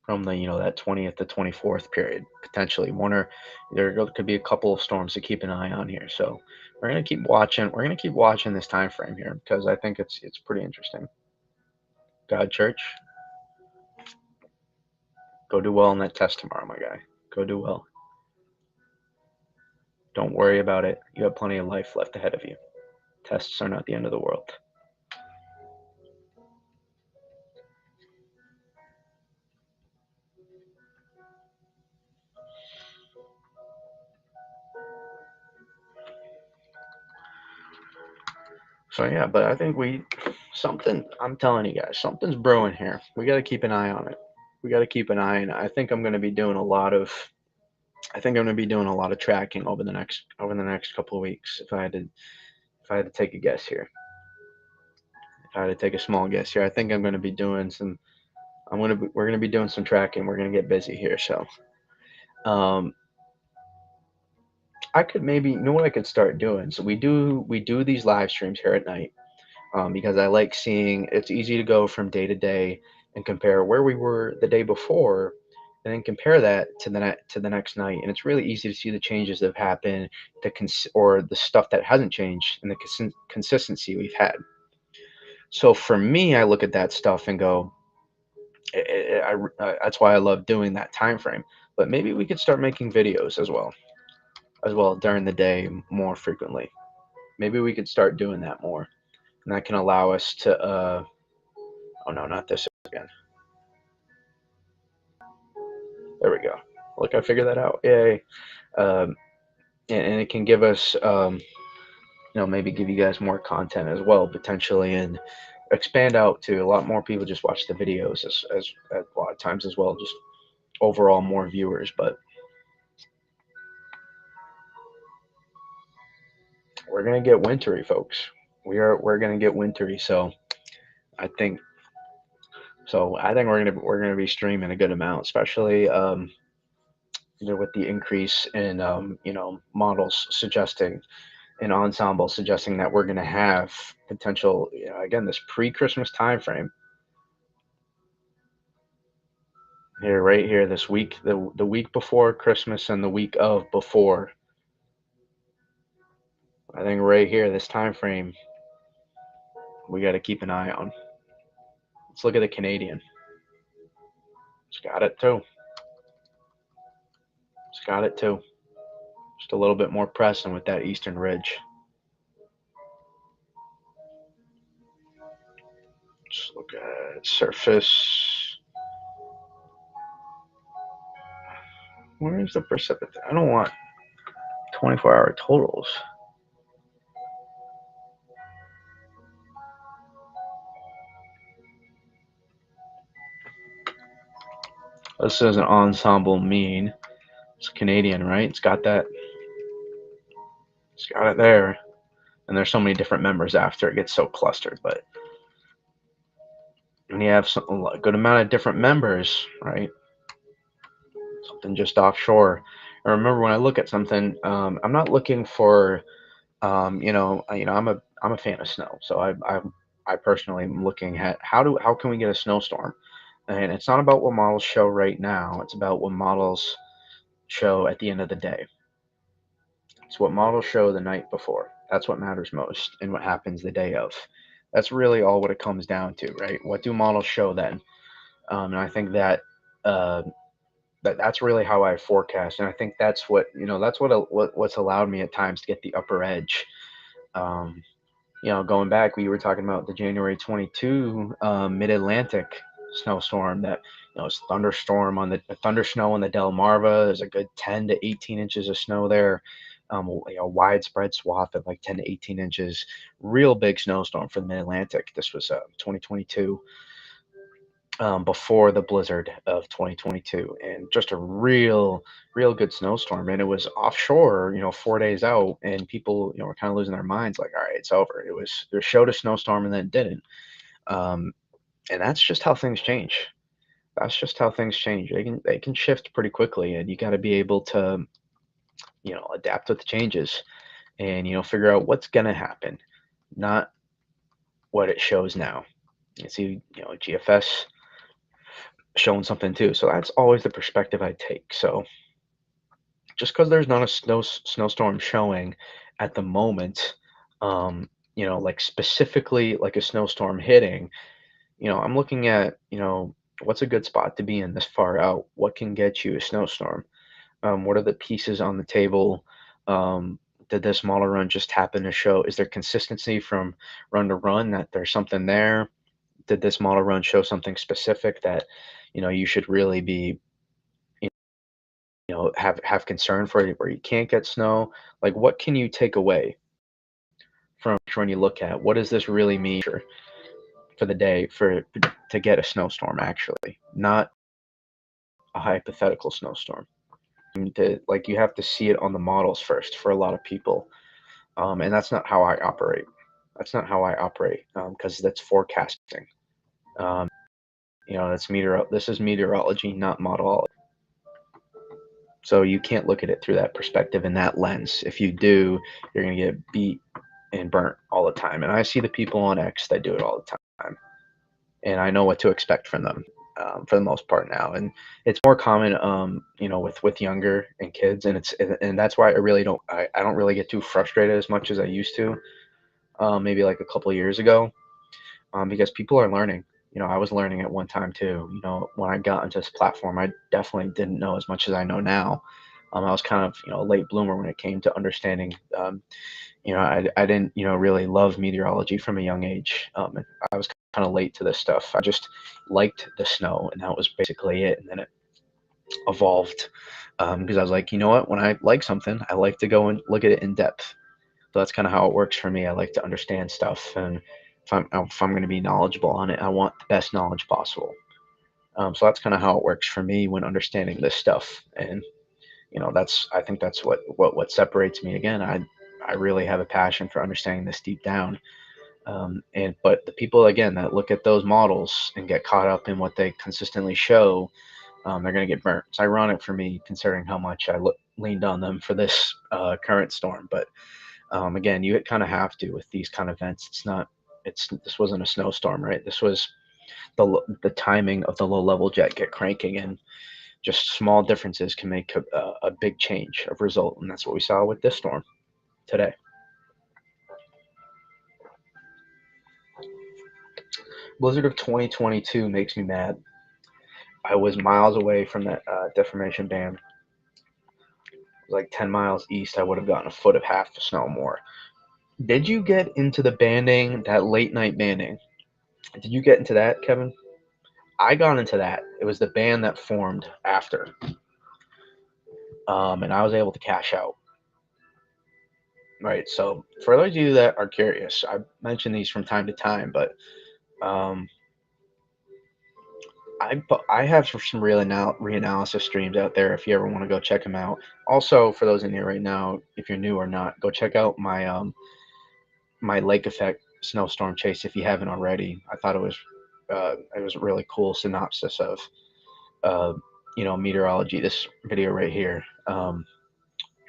from the that 20th to 24th period potentially. One or there could be a couple of storms to keep an eye on here. So we're gonna keep watching. We're gonna keep watching this time frame here because I think it's pretty interesting. God Church, go do well on that test tomorrow, my guy. Go do well. Don't worry about it. You have plenty of life left ahead of you. Tests are not the end of the world. So yeah, but I think something. I'm telling you guys, something's brewing here. We got to keep an eye on it. We got to keep an eye, and I think I'm going to be doing a lot of. I think I'm going to be doing a lot of tracking over the next couple of weeks. If I had to take a guess here, if I had to take a small guess here, I think I'm going to be doing some. We're going to be doing some tracking. We're going to get busy here, so um, I could maybe, you know what I could start doing. So we do these live streams here at night, because I like seeing. It's easy to go from day to day and compare where we were the day before, and then compare that to the next night. And it's really easy to see the changes that have happened, or the stuff that hasn't changed, and the consistency we've had. So for me, I look at that stuff and go, that's why I love doing that time frame. But maybe we could start making videos as well during the day more frequently. Maybe we could start doing that more, and that can allow us to. Oh no, not this again. There we go. Look, I figured that out. Yay! Um, and it can give us, maybe give you guys more content as well potentially, and expand out to a lot more people. Just watch the videos as a lot of times as well. Just overall more viewers, but we're gonna get wintry, folks. We're gonna get wintry. I think I think we're gonna be streaming a good amount, especially with the increase in models suggesting an ensemble suggesting that we're going to have potential, again, this pre-Christmas time frame here, right here, this week, the week before Christmas and the week of before. I think right here, this time frame, we got to keep an eye on. Let's look at the Canadian. It's got it too. It's got it too. Just a little bit more pressing with that eastern ridge. Let's look at surface. Where's the precipitation? I don't want 24-hour totals. This is an ensemble mean. It's Canadian, right? It's got that. It's got it there. And there's so many different members after it gets so clustered. But when you have a good amount of different members, right? Something just offshore. I remember when I look at something, I'm not looking for, I'm a fan of snow, so I personally am looking at how can we get a snowstorm, and it's not about what models show right now. It's about what models show at the end of the day. It's what models show the night before. That's what matters most, and what happens the day of. That's really all what it comes down to, right? What do models show then? And I think uh, that's really how I forecast, and I think that's what's allowed me at times to get the upper edge. Um, Going back, we were talking about the January 22 Mid-Atlantic snowstorm that it's thunder snow on the Delmarva. There's a good 10 to 18 inches of snow there. Widespread swath of like 10 to 18 inches. Real big snowstorm for the Mid-Atlantic. This was 2022, before the blizzard of 2022, and just a real good snowstorm. And it was offshore, 4 days out, and people, were kind of losing their minds, like, all right, it's over. There showed a snowstorm and then it didn't. Um, and that's just how things change. That's just how things change. They can shift pretty quickly, and you got to be able to adapt with the changes and figure out what's gonna happen, not what it shows now. You see, GFS showing something too. So that's always the perspective I take. So just because there's not a snowstorm showing at the moment, like specifically like a snowstorm hitting, I'm looking at, what's a good spot to be in this far out? What can get you a snowstorm? What are the pieces on the table? Did this model run just happen to show? Is there consistency from run to run that there's something there? Did this model run show something specific that you should really be have concern for where you can't get snow? Like, what can you take away from when you look at what does this really mean for the day to get a snowstorm, actually, not a hypothetical snowstorm? Like, you have to see it on the models first for a lot of people, and that's not how I operate. That's not how I operate, because that's forecasting. um, that's this is meteorology, not modelology. So you can't look at it through that perspective and that lens. If you do, you're going to get beat and burnt all the time. And I see the people on X that do it all the time, and I know what to expect from them, for the most part now. And it's more common, with younger and kids, and that's why I don't really get too frustrated as much as I used to, maybe like a couple of years ago, because people are learning. I was learning at one time too. When I got into this platform, I definitely didn't know as much as I know now. I was kind of, a late bloomer when it came to understanding. I didn't, really love meteorology from a young age. And I was kind of late to this stuff. I just liked the snow, and that was basically it. And then it evolved, because I was like, you know what? When I like something, I like to go and look at it in depth. So that's kind of how it works for me. I like to understand stuff, and if I'm going to be knowledgeable on it, I want the best knowledge possible. So that's kind of how it works for me when understanding this stuff. And that's I think that's what separates me. Again, I really have a passion for understanding this deep down. And but the people, again, that look at those models and get caught up in what they consistently show, they're going to get burnt. It's ironic for me considering how much leaned on them for this current storm. But again, you kind of have to with these kind of events. This wasn't a snowstorm, right? This was the timing of the low level jet get cranking, and just small differences can make a big change of result, and that's what we saw with this storm today. Blizzard of 2022 makes me mad. I was miles away from that deformation band. It was like 10 miles east. I would have gotten a foot of half the snow more. Did you get into the banding, that late night banding? Did you get into that, Kevin? I got into that. It was the band that formed after, and I was able to cash out. Right. So for those of you that are curious, I mention these from time to time, but um, I have some real reanalysis streams out there if you ever want to go check them out. Also, for those in here right now, if you're new or not, go check out my lake effect snowstorm chase if you haven't already. I thought it was a really cool synopsis of uh, meteorology. This video right here,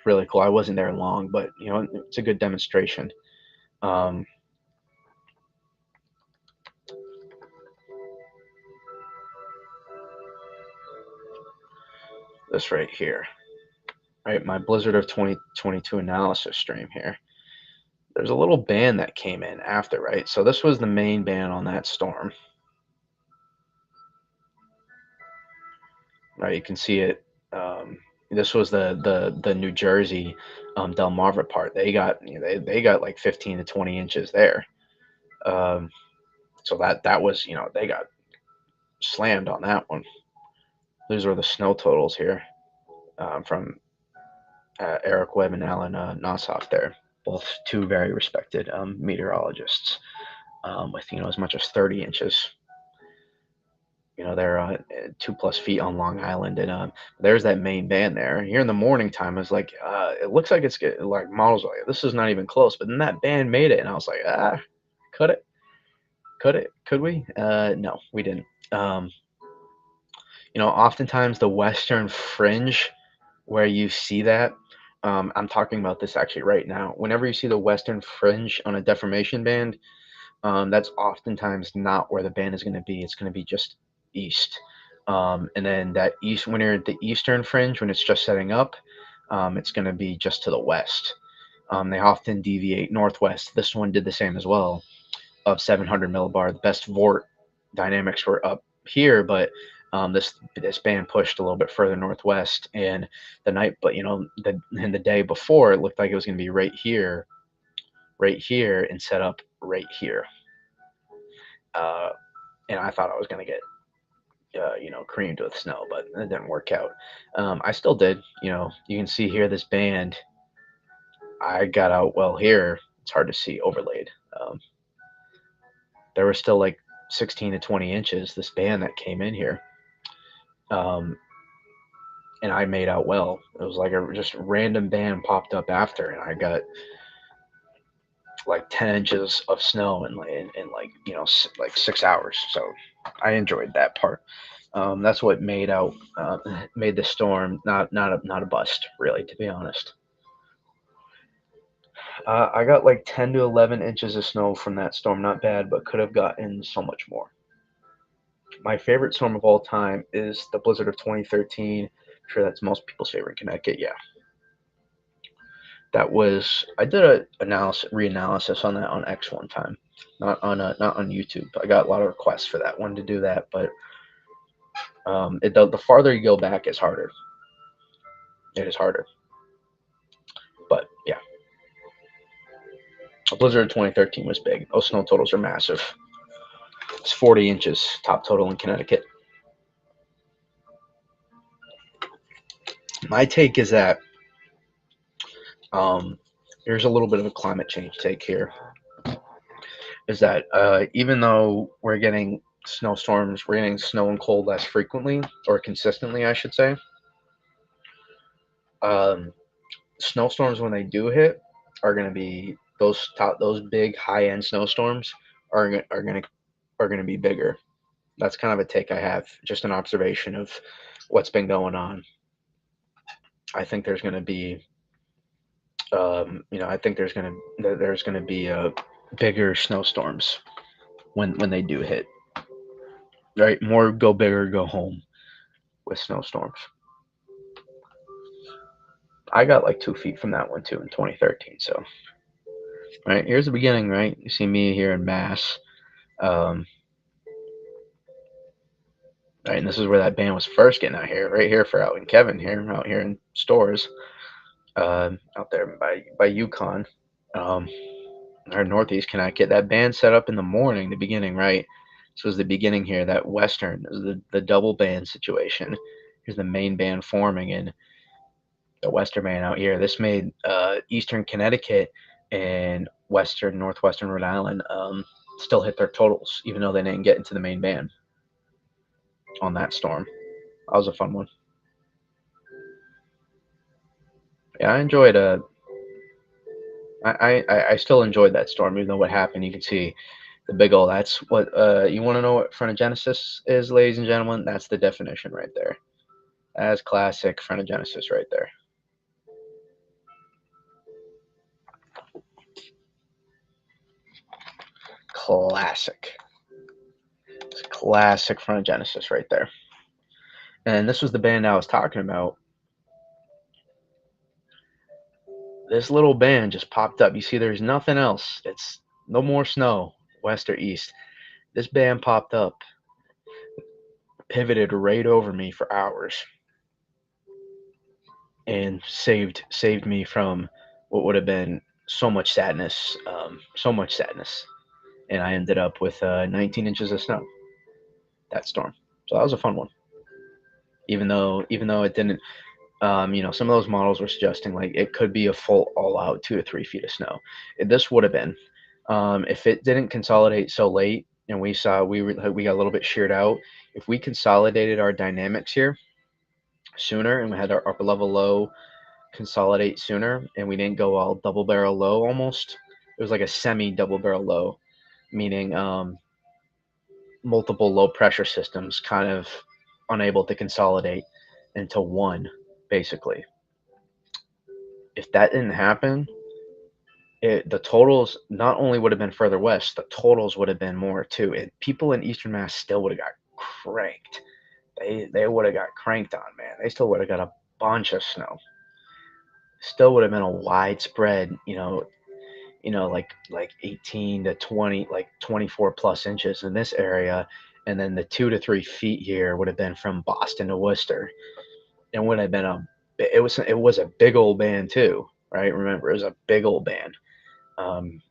really cool. I wasn't there long, but it's a good demonstration. Um, this right here, right, my Blizzard of 2022 analysis stream here. There's a little band that came in after, right? So this was the main band on that storm, right? You can see it. This was the New Jersey Delmarva part. They got like 15 to 20 inches there. Um, so that was, they got slammed on that one. These are the snow totals here, from Eric Webb and Alan Nossoff there, both two very respected meteorologists, with as much as 30 inches. They're 2+ feet on Long Island, and there's that main band there. Here in the morning time, it's like it looks like it's getting like models like this is not even close, but then that band made it, and I was like, could it? Could we? No, we didn't. Um, Oftentimes the western fringe where you see that, I'm talking about this actually right now. Whenever you see the western fringe on a deformation band, that's oftentimes not where the band is going to be. It's going to be just east. And then that east, when you're at the eastern fringe, when it's just setting up, it's going to be just to the west. They often deviate northwest. This one did the same as well, of 700 millibar. The best Vort dynamics were up here, but this band pushed a little bit further northwest. And the night, but the day before, it looked like it was going to be right here, and set up right here. Uh, and I thought I was going to get creamed with snow, but it didn't work out. I still did. You can see here this band. I got out well here. It's hard to see overlaid. There was still like 16 to 20 inches. This band that came in here, um, and I made out well. It was like a just random band popped up after, and I got like 10 inches of snow in like like 6 hours. So I enjoyed that part. That's what made the storm not a bust, really, to be honest. I got like 10 to 11 inches of snow from that storm. Not bad, but could have gotten so much more. My favorite storm of all time is the blizzard of 2013. I'm sure that's most people's favorite in Connecticut. Yeah, I did a reanalysis on that on X one time, not on YouTube. I got a lot of requests for that one to do that, but the farther you go back, it's harder. It is harder. But yeah, the blizzard of 2013 was big. Those snow totals are massive. It's 40 inches top total in Connecticut. My take is that um, there's a little bit of a climate change take here. Is that even though we're getting snowstorms, we're getting snow and cold less frequently or consistently, I should say. Um, Snowstorms, when they do hit, are going to be those big high end snowstorms are going to be bigger. That's kind of a take I have, just an observation of what's been going on. I think there's going to be I think there's going to be bigger snowstorms when they do hit. Right, more go big or go home with snowstorms. I got like 2 feet from that one too in 2013. So, right, here's the beginning. Right, you see me here in Mass. Um, right, and this is where that band was first getting out here. Right here for out in Kevin here, out here in stores, out there by Yukon, um, or Northeast Connecticut. That band set up in the morning, the beginning. Right, this was the beginning here. That Western, the double band situation. Here's the main band forming, and the Western band out here. This made Eastern Connecticut and Northwestern Rhode Island still hit their totals, even though they didn't get into the main band on that storm. That was a fun one. Yeah, I enjoyed. I still enjoyed that storm, even though what happened. You can see the big old. That's what you want to know what frontogenesis is, ladies and gentlemen. That's the definition right there. That's classic frontogenesis right there. Classic. It's classic frontogenesis right there. And this was the band I was talking about. This little band just popped up. You see, there's nothing else. It's no more snow, west or east. This band popped up, pivoted right over me for hours, and saved me from what would have been so much sadness, so much sadness. And I ended up with 19 inches of snow that storm. So that was a fun one. Even though it didn't, some of those models were suggesting like it could be a full all out 2 to 3 feet of snow. This would have been. If it didn't consolidate so late and we got a little bit sheared out, if we consolidated our dynamics here sooner and we had our upper level low consolidate sooner and we didn't go all double barrel low almost, it was like a semi double barrel low, meaning multiple low pressure systems kind of unable to consolidate into one, basically. if that didn't happen, the totals not only would have been further west, the totals would have been more too. And people in Eastern Mass still would have got cranked. They would have got cranked on, man. They still would have got a bunch of snow. Still would have been a widespread, like 18 to 20, like 24 plus inches in this area, and then the 2 to 3 feet here would have been from Boston to Worcester. It would have been it was a big old band too, right? Remember, it was a big old band. Um,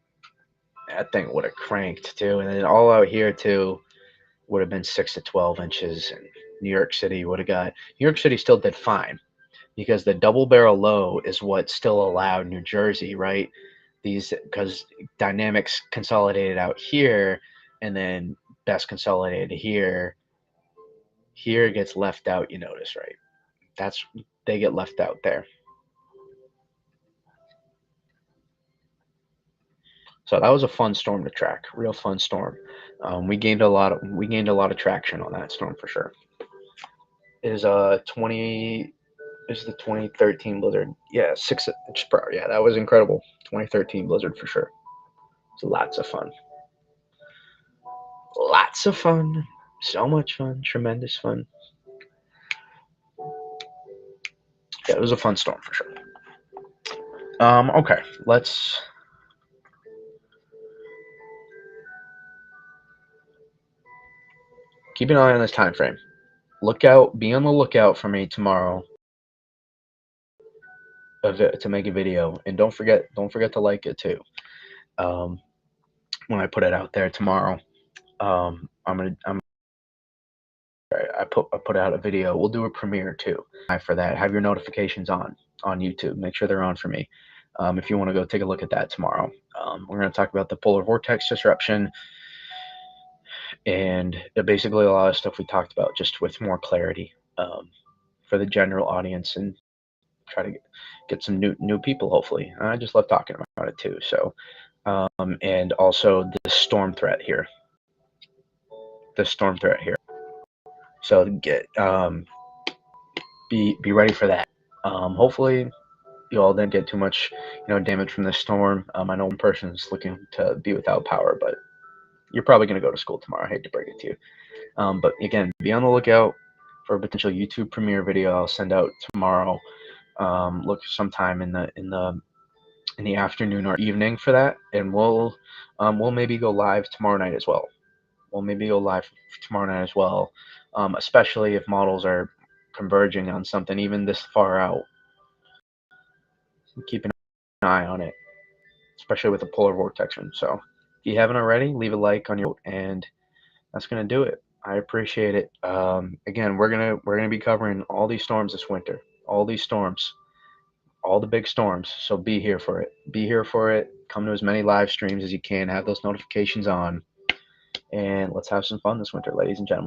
that thing would have cranked too, and then all out here too would have been 6 to 12 inches. And New York City still did fine because the double barrel low is what still allowed New Jersey, right? These because dynamics consolidated out here, and then best consolidated here. Here gets left out. You notice, right? That's they get left out there. So that was a fun storm to track, real fun storm. We gained a lot of traction on that storm for sure. Is 20 is the 2013 blizzard? Yeah, 6 inches per hour. Yeah, that was incredible. 2013 blizzard for sure. It's lots of fun. Lots of fun. So much fun. Tremendous fun. Yeah, it was a fun storm for sure. Okay, let's keep an eye on this time frame. Be on the lookout for me tomorrow to make a video, and don't forget to like it too. Um, when I put it out there tomorrow, I put out a video. We'll do a premiere too. For that, have your notifications on YouTube. Make sure they're on for me. If you want to go take a look at that tomorrow, we're going to talk about the polar vortex disruption and basically a lot of stuff we talked about, just with more clarity for the general audience, and try to get some new people. Hopefully, I just love talking about it too. So, and also the storm threat here. The storm threat here. So be ready for that. Hopefully you all didn't get too much damage from this storm. I know one person is looking to be without power, but you're probably going to go to school tomorrow. I hate to break it to you. But again, be on the lookout for a potential YouTube premiere video I'll send out tomorrow. Look sometime in the afternoon or evening for that, and we'll maybe go live tomorrow night as well. Especially if models are converging on something even this far out. Keep an eye on it, especially with the polar vortex. So if you haven't already, leave a like on your, and that's gonna do it. I appreciate it. Again, we're gonna be covering all these storms this winter, all these storms, all the big storms. So be here for it. Be here for it. Come to as many live streams as you can. Have those notifications on, and let's have some fun this winter, ladies and gentlemen.